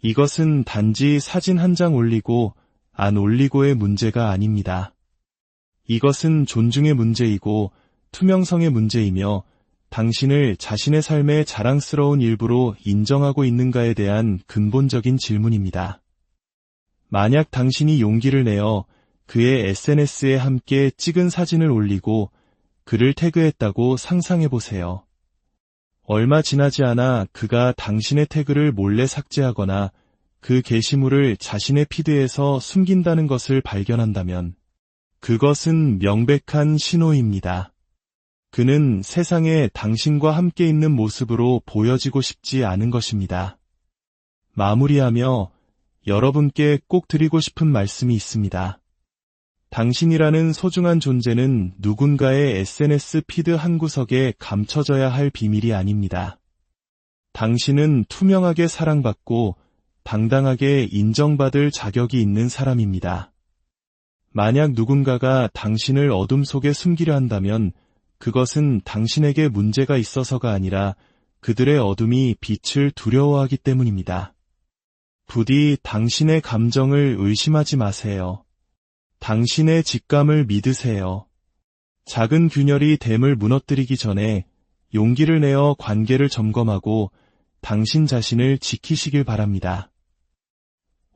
S1: 이것은 단지 사진 한 장 올리고 안 올리고의 문제가 아닙니다. 이것은 존중의 문제이고 투명성의 문제이며 당신을 자신의 삶의 자랑스러운 일부로 인정하고 있는가에 대한 근본적인 질문입니다. 만약 당신이 용기를 내어 그의 SNS에 함께 찍은 사진을 올리고 그를 태그했다고 상상해보세요. 얼마 지나지 않아 그가 당신의 태그를 몰래 삭제하거나 그 게시물을 자신의 피드에서 숨긴다는 것을 발견한다면 그것은 명백한 신호입니다. 그는 세상에 당신과 함께 있는 모습으로 보여지고 싶지 않은 것입니다. 마무리하며 여러분께 꼭 드리고 싶은 말씀이 있습니다. 당신이라는 소중한 존재는 누군가의 SNS 피드 한 구석에 감춰져야 할 비밀이 아닙니다. 당신은 투명하게 사랑받고 당당하게 인정받을 자격이 있는 사람입니다. 만약 누군가가 당신을 어둠 속에 숨기려 한다면 그것은 당신에게 문제가 있어서가 아니라 그들의 어둠이 빛을 두려워하기 때문입니다. 부디 당신의 감정을 의심하지 마세요. 당신의 직감을 믿으세요. 작은 균열이 댐을 무너뜨리기 전에 용기를 내어 관계를 점검하고 당신 자신을 지키시길 바랍니다.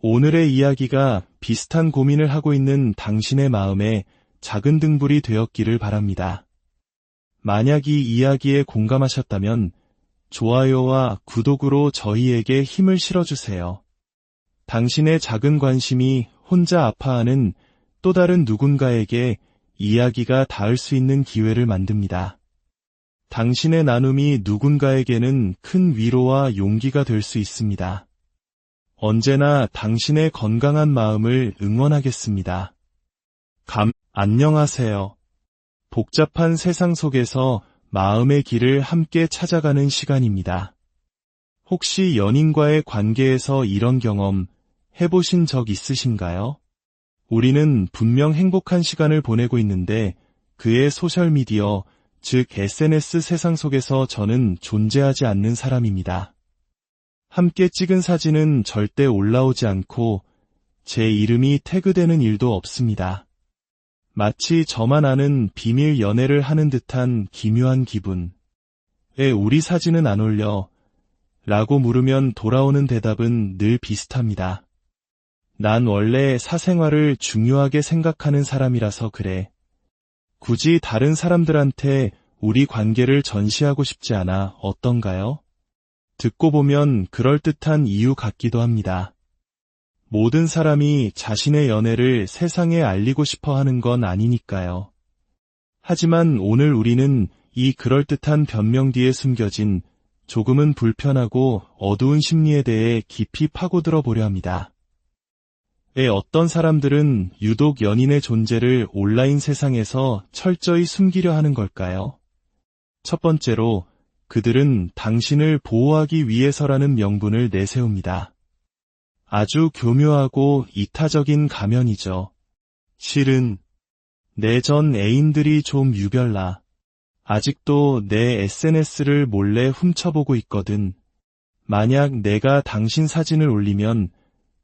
S1: 오늘의 이야기가 비슷한 고민을 하고 있는 당신의 마음에 작은 등불이 되었기를 바랍니다. 만약 이 이야기에 공감하셨다면 좋아요와 구독으로 저희에게 힘을 실어주세요. 당신의 작은 관심이 혼자 아파하는 또 다른 누군가에게 이야기가 닿을 수 있는 기회를 만듭니다. 당신의 나눔이 누군가에게는 큰 위로와 용기가 될 수 있습니다. 언제나 당신의 건강한 마음을 응원하겠습니다. 안녕하세요. 복잡한 세상 속에서 마음의 길을 함께 찾아가는 시간입니다. 혹시 연인과의 관계에서 이런 경험 해보신 적 있으신가요? 우리는 분명 행복한 시간을 보내고 있는데 그의 소셜미디어, 즉 SNS 세상 속에서 저는 존재하지 않는 사람입니다. 함께 찍은 사진은 절대 올라오지 않고 제 이름이 태그되는 일도 없습니다. 마치 저만 아는 비밀 연애를 하는 듯한 기묘한 기분. 우리 사진은 안 올려? 라고 물으면 돌아오는 대답은 늘 비슷합니다. 난 원래 사생활을 중요하게 생각하는 사람이라서 그래. 굳이 다른 사람들한테 우리 관계를 전시하고 싶지 않아 어떤가요? 듣고 보면 그럴듯한 이유 같기도 합니다. 모든 사람이 자신의 연애를 세상에 알리고 싶어 하는 건 아니니까요. 하지만 오늘 우리는 이 그럴듯한 변명 뒤에 숨겨진 조금은 불편하고 어두운 심리에 대해 깊이 파고들어 보려 합니다. 어떤 사람들은 유독 연인의 존재를 온라인 세상에서 철저히 숨기려 하는 걸까요? 첫 번째로, 그들은 당신을 보호하기 위해서라는 명분을 내세웁니다. 아주 교묘하고 이타적인 가면이죠. 실은 내 전 애인들이 좀 유별나. 아직도 내 SNS를 몰래 훔쳐보고 있거든. 만약 내가 당신 사진을 올리면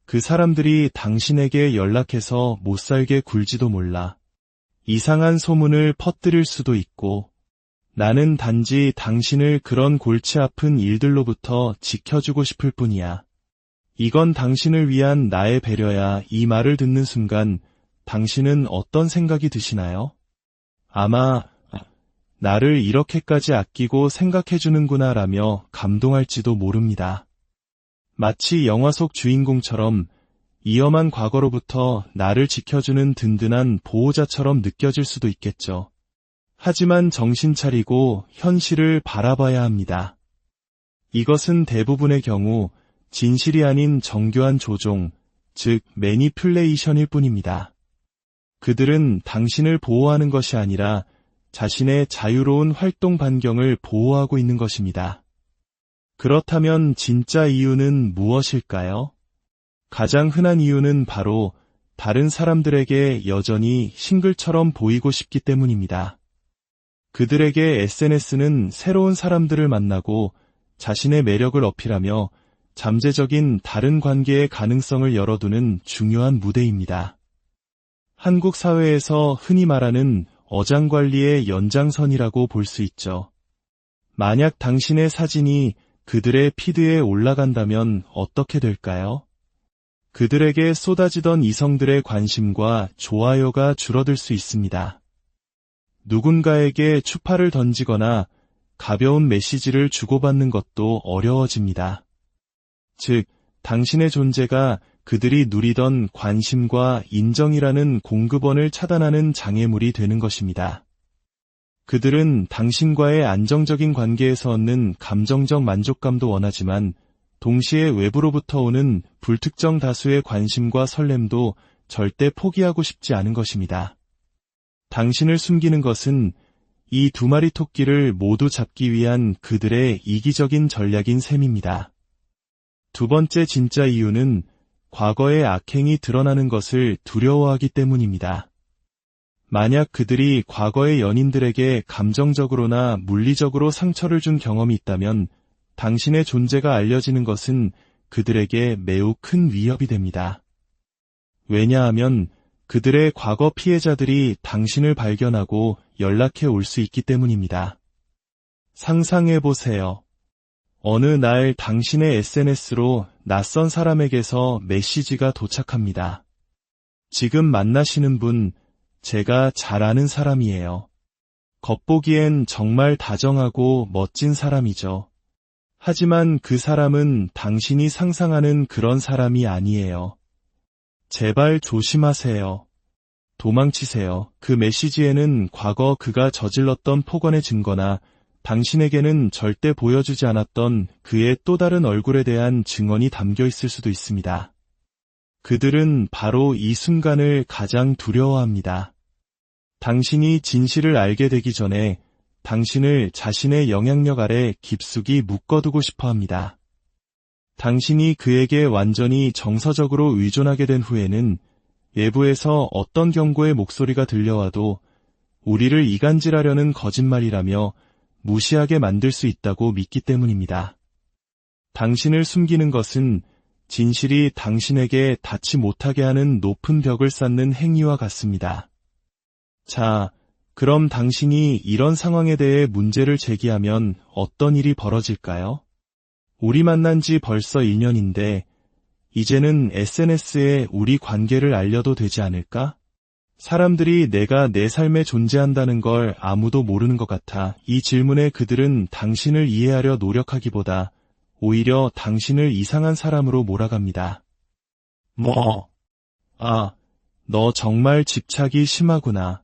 S1: 그 사람들이 당신에게 연락해서 못살게 굴지도 몰라. 이상한 소문을 퍼뜨릴 수도 있고, 나는 단지 당신을 그런 골치 아픈 일들로부터 지켜주고 싶을 뿐이야. 이건 당신을 위한 나의 배려야. 이 말을 듣는 순간 당신은 어떤 생각이 드시나요? 아마 나를 이렇게까지 아끼고 생각해주는구나 라며 감동할지도 모릅니다. 마치 영화 속 주인공처럼 위험한 과거로부터 나를 지켜주는 든든한 보호자처럼 느껴질 수도 있겠죠. 하지만 정신 차리고 현실을 바라봐야 합니다. 이것은 대부분의 경우 진실이 아닌 정교한 조종, 즉 매니퓰레이션일 뿐입니다. 그들은 당신을 보호하는 것이 아니라 자신의 자유로운 활동 반경을 보호하고 있는 것입니다. 그렇다면 진짜 이유는 무엇일까요? 가장 흔한 이유는 바로 다른 사람들에게 여전히 싱글처럼 보이고 싶기 때문입니다. 그들에게 SNS는 새로운 사람들을 만나고 자신의 매력을 어필하며 잠재적인 다른 관계의 가능성을 열어두는 중요한 무대입니다. 한국 사회에서 흔히 말하는 어장관리의 연장선이라고 볼 수 있죠. 만약 당신의 사진이 그들의 피드에 올라간다면 어떻게 될까요? 그들에게 쏟아지던 이성들의 관심과 좋아요가 줄어들 수 있습니다. 누군가에게 추파를 던지거나 가벼운 메시지를 주고받는 것도 어려워집니다. 즉, 당신의 존재가 그들이 누리던 관심과 인정이라는 공급원을 차단하는 장애물이 되는 것입니다. 그들은 당신과의 안정적인 관계에서 얻는 감정적 만족감도 원하지만 동시에 외부로부터 오는 불특정 다수의 관심과 설렘도 절대 포기하고 싶지 않은 것입니다. 당신을 숨기는 것은 이 두 마리 토끼를 모두 잡기 위한 그들의 이기적인 전략인 셈입니다. 두 번째 진짜 이유는 과거의 악행이 드러나는 것을 두려워하기 때문입니다. 만약 그들이 과거의 연인들에게 감정적으로나 물리적으로 상처를 준 경험이 있다면 당신의 존재가 알려지는 것은 그들에게 매우 큰 위협이 됩니다. 왜냐하면 그들의 과거 피해자들이 당신을 발견하고 연락해 올 수 있기 때문입니다. 상상해 보세요. 어느 날 당신의 SNS로 낯선 사람에게서 메시지가 도착합니다. 지금 만나시는 분, 제가 잘 아는 사람이에요. 겉보기엔 정말 다정하고 멋진 사람이죠. 하지만 그 사람은 당신이 상상하는 그런 사람이 아니에요. 제발 조심하세요. 도망치세요. 그 메시지에는 과거 그가 저질렀던 폭언의 증거나 당신에게는 절대 보여주지 않았던 그의 또 다른 얼굴에 대한 증언이 담겨 있을 수도 있습니다. 그들은 바로 이 순간을 가장 두려워합니다. 당신이 진실을 알게 되기 전에 당신을 자신의 영향력 아래 깊숙이 묶어두고 싶어 합니다. 당신이 그에게 완전히 정서적으로 의존하게 된 후에는 외부에서 어떤 경고의 목소리가 들려와도 우리를 이간질하려는 거짓말이라며 무시하게 만들 수 있다고 믿기 때문입니다. 당신을 숨기는 것은 진실이 당신에게 닿지 못하게 하는 높은 벽을 쌓는 행위와 같습니다. 자, 그럼 당신이 이런 상황에 대해 문제를 제기하면 어떤 일이 벌어질까요? 우리 만난 지 벌써 1년인데 이제는 SNS에 우리 관계를 알려도 되지 않을까? 사람들이 내가 내 삶에 존재한다는 걸 아무도 모르는 것 같아. 이 질문에 그들은 당신을 이해하려 노력하기보다 오히려 당신을 이상한 사람으로 몰아갑니다. 너 정말 집착이 심하구나.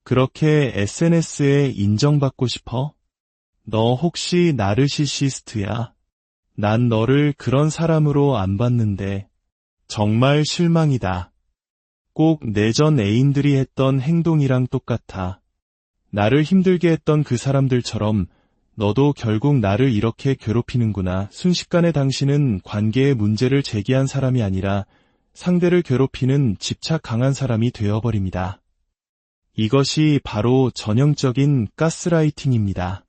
S1: 그렇게 SNS에 인정받고 싶어? 너 혹시 나르시시스트야? 난 너를 그런 사람으로 안 봤는데 정말 실망이다. 꼭 내 전 애인들이 했던 행동이랑 똑같아. 나를 힘들게 했던 그 사람들처럼 너도 결국 나를 이렇게 괴롭히는구나. 순식간에 당신은 관계의 문제를 제기한 사람이 아니라 상대를 괴롭히는 집착 강한 사람이 되어버립니다. 이것이 바로 전형적인 가스라이팅입니다.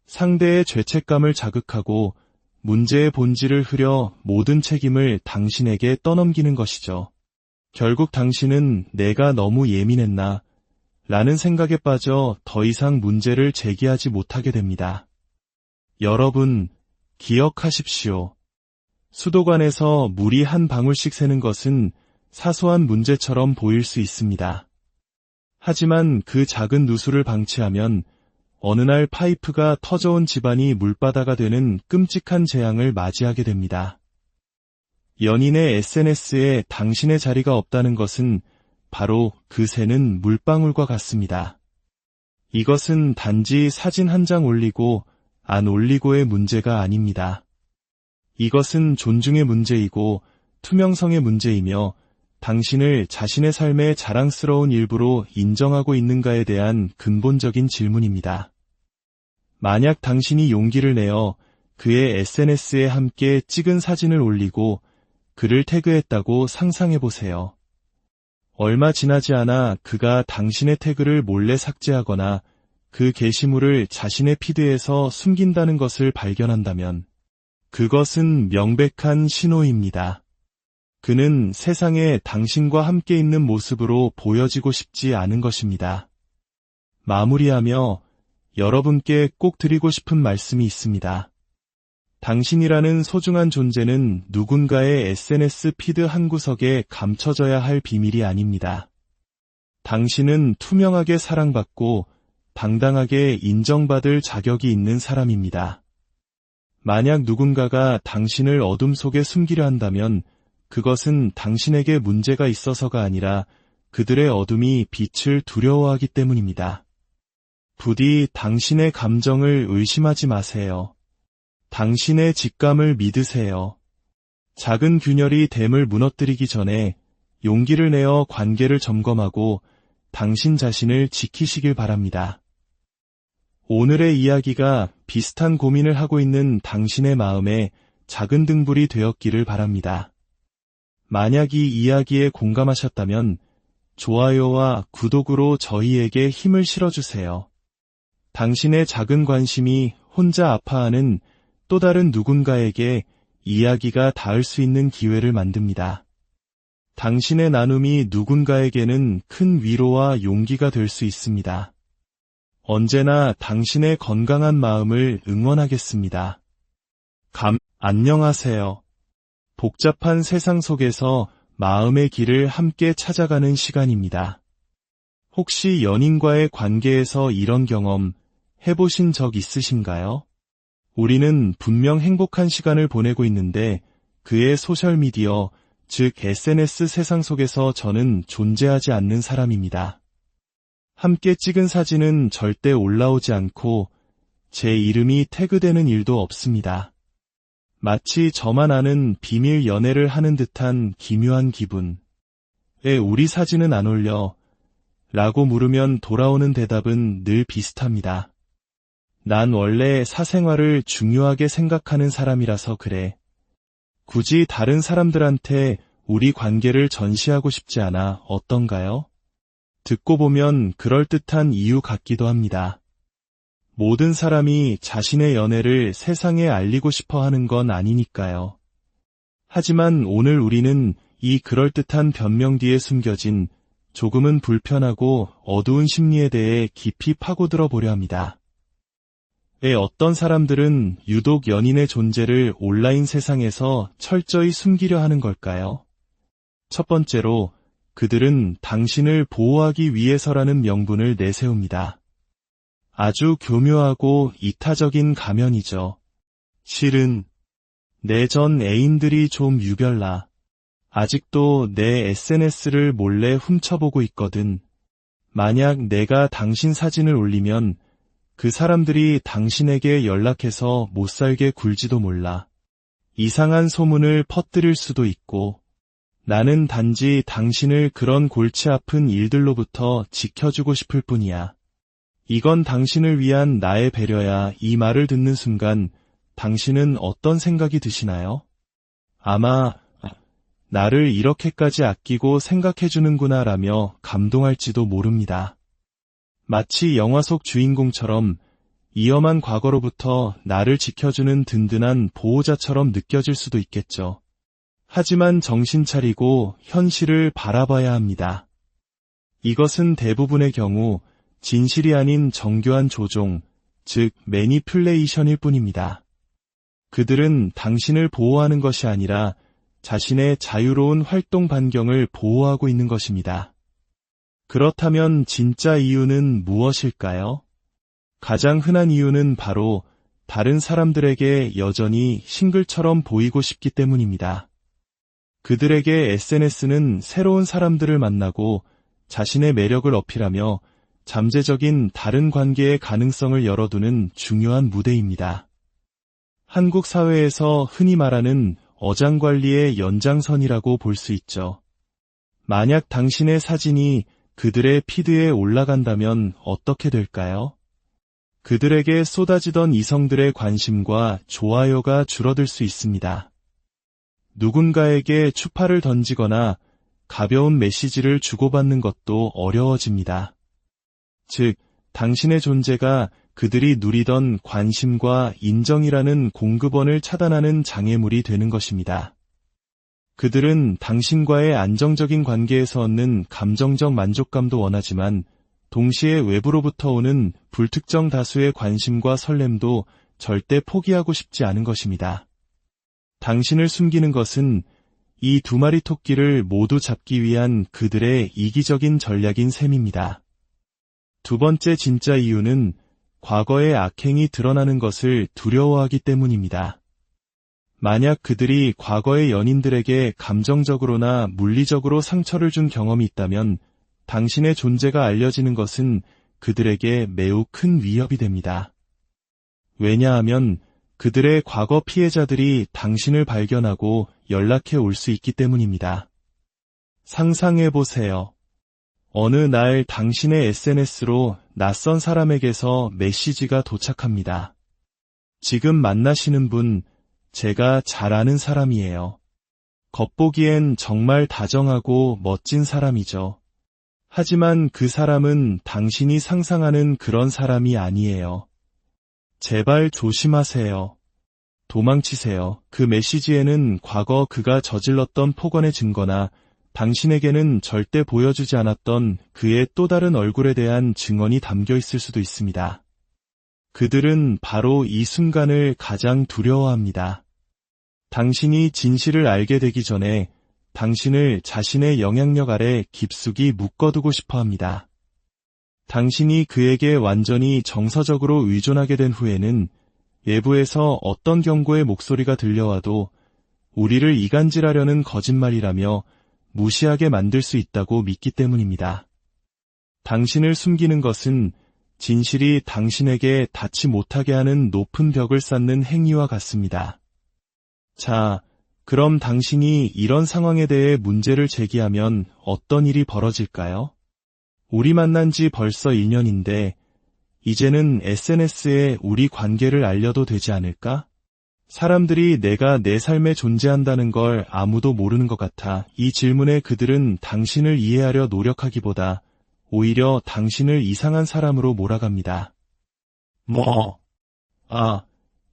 S1: 상대의 죄책감을 자극하고 문제의 본질을 흐려 모든 책임을 당신에게 떠넘기는 것이죠. 결국 당신은 내가 너무 예민했나 라는 생각에 빠져 더 이상 문제를 제기하지 못하게 됩니다. 여러분, 기억하십시오. 수도관에서 물이 한 방울씩 새는 것은 사소한 문제처럼 보일 수 있습니다. 하지만 그 작은 누수를 방치하면 어느 날 파이프가 터져온 집안이 물바다가 되는 끔찍한 재앙을 맞이하게 됩니다. 연인의 SNS에 당신의 자리가 없다는 것은 바로 그 새는 물방울과 같습니다. 이것은 단지 사진 한 장 올리고 안 올리고의 문제가 아닙니다. 이것은 존중의 문제이고 투명성의 문제이며 당신을 자신의 삶의 자랑스러운 일부로 인정하고 있는가에 대한 근본적인 질문입니다. 만약 당신이 용기를 내어 그의 SNS에 함께 찍은 사진을 올리고 그를 태그했다고 상상해보세요. 얼마 지나지 않아 그가 당신의 태그를 몰래 삭제하거나 그 게시물을 자신의 피드에서 숨긴다는 것을 발견한다면 그것은 명백한 신호입니다. 그는 세상에 당신과 함께 있는 모습으로 보여지고 싶지 않은 것입니다. 마무리하며 여러분께 꼭 드리고 싶은 말씀이 있습니다. 당신이라는 소중한 존재는 누군가의 SNS 피드 한 구석에 감춰져야 할 비밀이 아닙니다. 당신은 투명하게 사랑받고 당당하게 인정받을 자격이 있는 사람입니다. 만약 누군가가 당신을 어둠 속에 숨기려 한다면 그것은 당신에게 문제가 있어서가 아니라 그들의 어둠이 빛을 두려워하기 때문입니다. 부디 당신의 감정을 의심하지 마세요. 당신의 직감을 믿으세요. 작은 균열이 댐을 무너뜨리기 전에 용기를 내어 관계를 점검하고 당신 자신을 지키시길 바랍니다. 오늘의 이야기가 비슷한 고민을 하고 있는 당신의 마음에 작은 등불이 되었기를 바랍니다. 만약 이 이야기에 공감하셨다면 좋아요와 구독으로 저희에게 힘을 실어주세요. 당신의 작은 관심이 혼자 아파하는 또 다른 누군가에게 이야기가 닿을 수 있는 기회를 만듭니다. 당신의 나눔이 누군가에게는 큰 위로와 용기가 될 수 있습니다. 언제나 당신의 건강한 마음을 응원하겠습니다. 안녕하세요. 복잡한 세상 속에서 마음의 길을 함께 찾아가는 시간입니다. 혹시 연인과의 관계에서 이런 경험 해보신 적 있으신가요? 우리는 분명 행복한 시간을 보내고 있는데 그의 소셜미디어, 즉 SNS 세상 속에서 저는 존재하지 않는 사람입니다. 함께 찍은 사진은 절대 올라오지 않고 제 이름이 태그되는 일도 없습니다. 마치 저만 아는 비밀 연애를 하는 듯한 기묘한 기분. 왜 우리 사진은 안 올려? 라고 물으면 돌아오는 대답은 늘 비슷합니다. 난 원래 사생활을 중요하게 생각하는 사람이라서 그래. 굳이 다른 사람들한테 우리 관계를 전시하고 싶지 않아 어떤가요? 듣고 보면 그럴듯한 이유 같기도 합니다. 모든 사람이 자신의 연애를 세상에 알리고 싶어 하는 건 아니니까요. 하지만 오늘 우리는 이 그럴듯한 변명 뒤에 숨겨진 조금은 불편하고 어두운 심리에 대해 깊이 파고들어 보려 합니다. 왜 어떤 사람들은 유독 연인의 존재를 온라인 세상에서 철저히 숨기려 하는 걸까요? 첫 번째로, 그들은 당신을 보호하기 위해서라는 명분을 내세웁니다. 아주 교묘하고 이타적인 가면이죠. 실은 내 전 애인들이 좀 유별나. 아직도 내 SNS를 몰래 훔쳐보고 있거든. 만약 내가 당신 사진을 올리면 그 사람들이 당신에게 연락해서 못살게 굴지도 몰라. 이상한 소문을 퍼뜨릴 수도 있고, 나는 단지 당신을 그런 골치 아픈 일들로부터 지켜주고 싶을 뿐이야. 이건 당신을 위한 나의 배려야. 이 말을 듣는 순간 당신은 어떤 생각이 드시나요? 아마 나를 이렇게까지 아끼고 생각해주는구나 라며 감동할지도 모릅니다. 마치 영화 속 주인공처럼 위험한 과거로부터 나를 지켜주는 든든한 보호자처럼 느껴질 수도 있겠죠. 하지만 정신 차리고 현실을 바라봐야 합니다. 이것은 대부분의 경우 진실이 아닌 정교한 조종, 즉 매니플레이션일 뿐입니다. 그들은 당신을 보호하는 것이 아니라 자신의 자유로운 활동 반경을 보호하고 있는 것입니다. 그렇다면 진짜 이유는 무엇일까요? 가장 흔한 이유는 바로 다른 사람들에게 여전히 싱글처럼 보이고 싶기 때문입니다. 그들에게 SNS는 새로운 사람들을 만나고 자신의 매력을 어필하며 잠재적인 다른 관계의 가능성을 열어두는 중요한 무대입니다. 한국 사회에서 흔히 말하는 어장관리의 연장선이라고 볼 수 있죠. 만약 당신의 사진이 그들의 피드에 올라간다면 어떻게 될까요? 그들에게 쏟아지던 이성들의 관심과 좋아요가 줄어들 수 있습니다. 누군가에게 추파를 던지거나 가벼운 메시지를 주고받는 것도 어려워집니다. 즉, 당신의 존재가 그들이 누리던 관심과 인정이라는 공급원을 차단하는 장애물이 되는 것입니다. 그들은 당신과의 안정적인 관계에서 얻는 감정적 만족감도 원하지만 동시에 외부로부터 오는 불특정 다수의 관심과 설렘도 절대 포기하고 싶지 않은 것입니다. 당신을 숨기는 것은 이 두 마리 토끼를 모두 잡기 위한 그들의 이기적인 전략인 셈입니다. 두 번째 진짜 이유는 과거의 악행이 드러나는 것을 두려워하기 때문입니다. 만약 그들이 과거의 연인들에게 감정적으로나 물리적으로 상처를 준 경험이 있다면 당신의 존재가 알려지는 것은 그들에게 매우 큰 위협이 됩니다. 왜냐하면 그들의 과거 피해자들이 당신을 발견하고 연락해 올 수 있기 때문입니다. 상상해 보세요. 어느 날 당신의 SNS로 낯선 사람에게서 메시지가 도착합니다. 지금 만나시는 분, 제가 잘 아는 사람이에요. 겉보기엔 정말 다정하고 멋진 사람이죠. 하지만 그 사람은 당신이 상상하는 그런 사람이 아니에요. 제발 조심하세요. 도망치세요. 그 메시지에는 과거 그가 저질렀던 폭언의 증거나 당신에게는 절대 보여주지 않았던 그의 또 다른 얼굴에 대한 증언이 담겨 있을 수도 있습니다. 그들은 바로 이 순간을 가장 두려워합니다. 당신이 진실을 알게 되기 전에 당신을 자신의 영향력 아래 깊숙이 묶어두고 싶어 합니다. 당신이 그에게 완전히 정서적으로 의존하게 된 후에는 외부에서 어떤 경고의 목소리가 들려와도 우리를 이간질하려는 거짓말이라며 무시하게 만들 수 있다고 믿기 때문입니다. 당신을 숨기는 것은 진실이 당신에게 닿지 못하게 하는 높은 벽을 쌓는 행위와 같습니다. 자, 그럼 당신이 이런 상황에 대해 문제를 제기하면 어떤 일이 벌어질까요? 우리 만난 지 벌써 1년인데 이제는 SNS에 우리 관계를 알려도 되지 않을까? 사람들이 내가 내 삶에 존재한다는 걸 아무도 모르는 것 같아. 이 질문에 그들은 당신을 이해하려 노력하기보다 오히려 당신을 이상한 사람으로 몰아갑니다.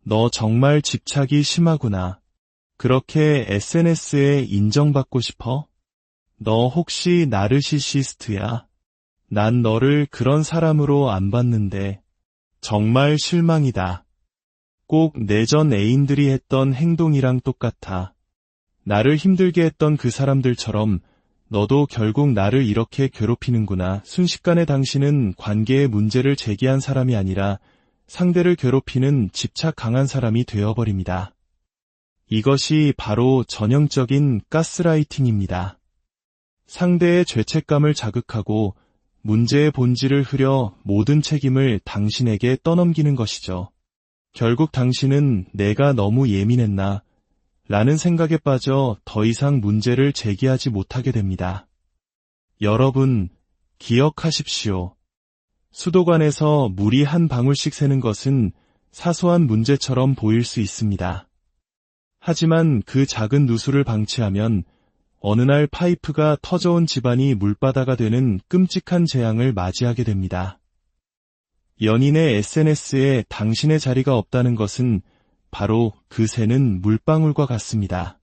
S1: 너 정말 집착이 심하구나. 그렇게 SNS에 인정받고 싶어? 너 혹시 나르시시스트야? 난 너를 그런 사람으로 안 봤는데 정말 실망이다. 꼭 내 전 애인들이 했던 행동이랑 똑같아. 나를 힘들게 했던 그 사람들처럼 너도 결국 나를 이렇게 괴롭히는구나. 순식간에 당신은 관계의 문제를 제기한 사람이 아니라 상대를 괴롭히는 집착 강한 사람이 되어버립니다. 이것이 바로 전형적인 가스라이팅입니다. 상대의 죄책감을 자극하고 문제의 본질을 흐려 모든 책임을 당신에게 떠넘기는 것이죠. 결국 당신은 내가 너무 예민했나 라는 생각에 빠져 더 이상 문제를 제기하지 못하게 됩니다. 여러분, 기억하십시오. 수도관에서 물이 한 방울씩 새는 것은 사소한 문제처럼 보일 수 있습니다. 하지만 그 작은 누수를 방치하면 어느 날 파이프가 터져온 집안이 물바다가 되는 끔찍한 재앙을 맞이하게 됩니다. 연인의 SNS에 당신의 자리가 없다는 것은 바로 그 새는 물방울과 같습니다.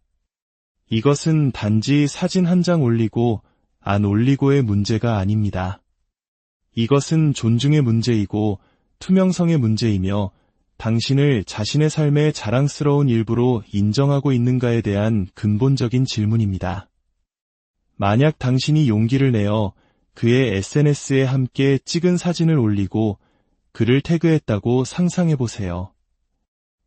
S1: 이것은 단지 사진 한 장 올리고 안 올리고의 문제가 아닙니다. 이것은 존중의 문제이고 투명성의 문제이며 당신을 자신의 삶의 자랑스러운 일부로 인정하고 있는가에 대한 근본적인 질문입니다. 만약 당신이 용기를 내어 그의 SNS에 함께 찍은 사진을 올리고 그를 태그했다고 상상해보세요.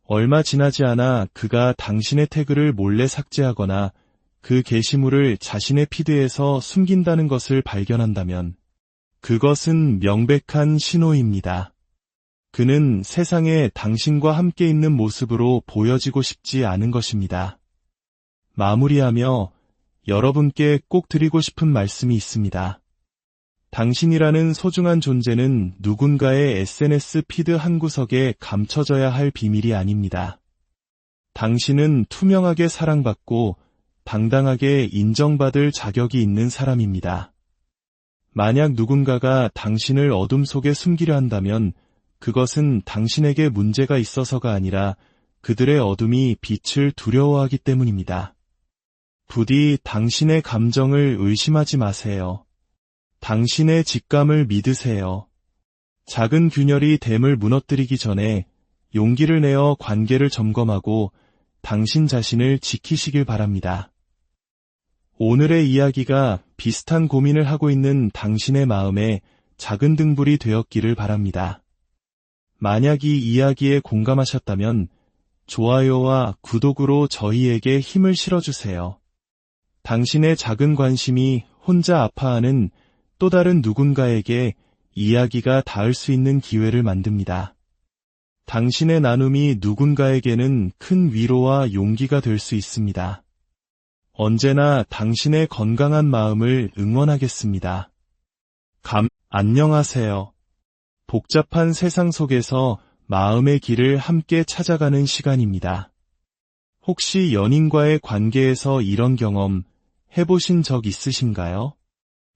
S1: 얼마 지나지 않아 그가 당신의 태그를 몰래 삭제하거나 그 게시물을 자신의 피드에서 숨긴다는 것을 발견한다면 그것은 명백한 신호입니다. 그는 세상에 당신과 함께 있는 모습으로 보여지고 싶지 않은 것입니다. 마무리하며 여러분께 꼭 드리고 싶은 말씀이 있습니다. 당신이라는 소중한 존재는 누군가의 SNS 피드 한 구석에 감춰져야 할 비밀이 아닙니다. 당신은 투명하게 사랑받고 당당하게 인정받을 자격이 있는 사람입니다. 만약 누군가가 당신을 어둠 속에 숨기려 한다면 그것은 당신에게 문제가 있어서가 아니라 그들의 어둠이 빛을 두려워하기 때문입니다. 부디 당신의 감정을 의심하지 마세요. 당신의 직감을 믿으세요. 작은 균열이 댐을 무너뜨리기 전에 용기를 내어 관계를 점검하고 당신 자신을 지키시길 바랍니다. 오늘의 이야기가 비슷한 고민을 하고 있는 당신의 마음에 작은 등불이 되었기를 바랍니다. 만약 이 이야기에 공감하셨다면 좋아요와 구독으로 저희에게 힘을 실어주세요. 당신의 작은 관심이 혼자 아파하는 또 다른 누군가에게 이야기가 닿을 수 있는 기회를 만듭니다. 당신의 나눔이 누군가에게는 큰 위로와 용기가 될 수 있습니다. 언제나 당신의 건강한 마음을 응원하겠습니다. 안녕하세요. 복잡한 세상 속에서 마음의 길을 함께 찾아가는 시간입니다. 혹시 연인과의 관계에서 이런 경험 해보신 적 있으신가요?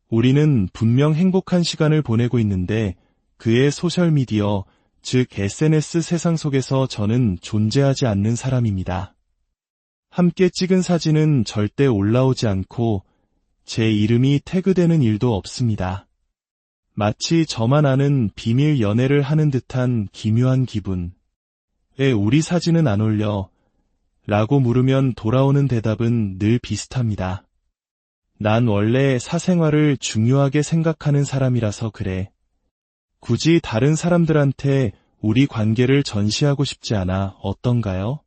S1: 우리는 분명 행복한 시간을 보내고 있는데 그의 소셜미디어, 즉 SNS 세상 속에서 저는 존재하지 않는 사람입니다. 함께 찍은 사진은 절대 올라오지 않고 제 이름이 태그되는 일도 없습니다. 마치 저만 아는 비밀 연애를 하는 듯한 기묘한 기분. 왜 우리 사진은 안 올려? 라고 물으면 돌아오는 대답은 늘 비슷합니다. 난 원래 사생활을 중요하게 생각하는 사람이라서 그래. 굳이 다른 사람들한테 우리 관계를 전시하고 싶지 않아 어떤가요?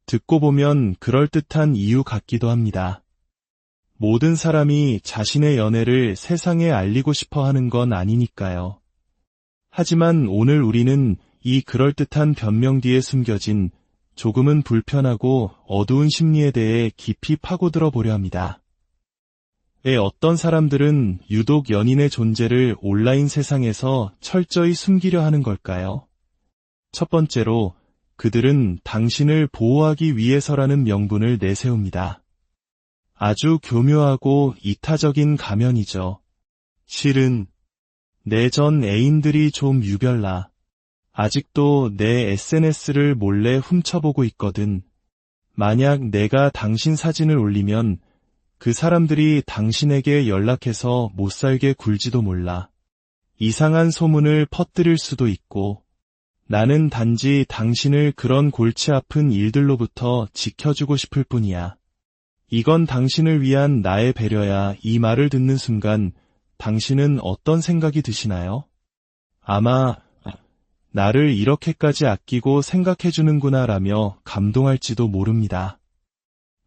S1: 듣고 보면 그럴듯한 이유 같기도 합니다. 모든 사람이 자신의 연애를 세상에 알리고 싶어 하는 건 아니니까요. 하지만 오늘 우리는 이 그럴듯한 변명 뒤에 숨겨진 조금은 불편하고 어두운 심리에 대해 깊이 파고들어 보려 합니다. 왜 어떤 사람들은 유독 연인의 존재를 온라인 세상에서 철저히 숨기려 하는 걸까요? 첫 번째로, 그들은 당신을 보호하기 위해서라는 명분을 내세웁니다. 아주 교묘하고 이타적인 가면이죠. 실은 내 전 애인들이 좀 유별나. 아직도 내 SNS를 몰래 훔쳐보고 있거든. 만약 내가 당신 사진을 올리면 그 사람들이 당신에게 연락해서 못살게 굴지도 몰라. 이상한 소문을 퍼뜨릴 수도 있고, 나는 단지 당신을 그런 골치 아픈 일들로부터 지켜주고 싶을 뿐이야. 이건 당신을 위한 나의 배려야. 이 말을 듣는 순간 당신은 어떤 생각이 드시나요? 아마 나를 이렇게까지 아끼고 생각해주는구나 라며 감동할지도 모릅니다.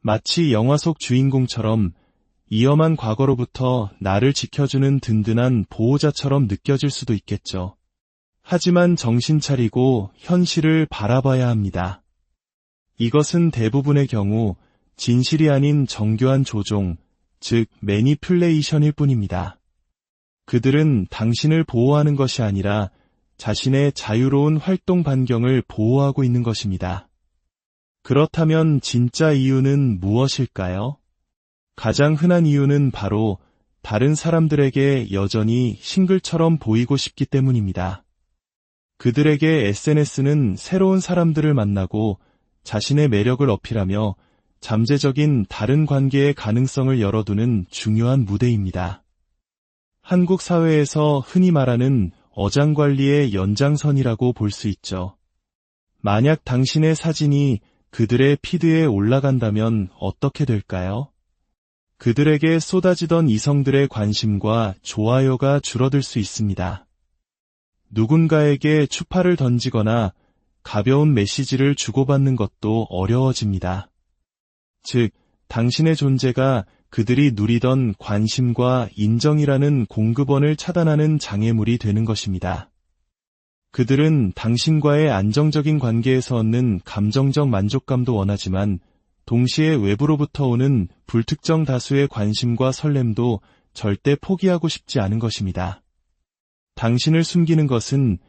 S1: 마치 영화 속 주인공처럼 위험한 과거로부터 나를 지켜주는 든든한 보호자처럼 느껴질 수도 있겠죠. 하지만 정신 차리고 현실을 바라봐야 합니다. 이것은 대부분의 경우 진실이 아닌 정교한 조종, 즉 매니퓰레이션일 뿐입니다. 그들은 당신을 보호하는 것이 아니라 자신의 자유로운 활동 반경을 보호하고 있는 것입니다. 그렇다면 진짜 이유는 무엇일까요? 가장 흔한 이유는 바로 다른 사람들에게 여전히 싱글처럼 보이고 싶기 때문입니다. 그들에게 SNS는 새로운 사람들을 만나고 자신의 매력을 어필하며 잠재적인 다른 관계의 가능성을 열어두는 중요한 무대입니다. 한국 사회에서 흔히 말하는 어장관리의 연장선이라고 볼 수 있죠. 만약 당신의 사진이 그들의 피드에 올라간다면 어떻게 될까요? 그들에게 쏟아지던 이성들의 관심과 좋아요가 줄어들 수 있습니다. 누군가에게 추파를 던지거나 가벼운 메시지를 주고받는 것도 어려워집니다. 즉, 당신의 존재가 그들이 누리던 관심과 인정이라는 공급원을 차단하는 장애물이 되는 것입니다. 그들은 당신과의 안정적인 관계에서 얻는 감정적 만족감도 원하지만 동시에 외부로부터 오는 불특정 다수의 관심과 설렘도 절대 포기하고 싶지 않은 것입니다. 당신을 숨기는 것은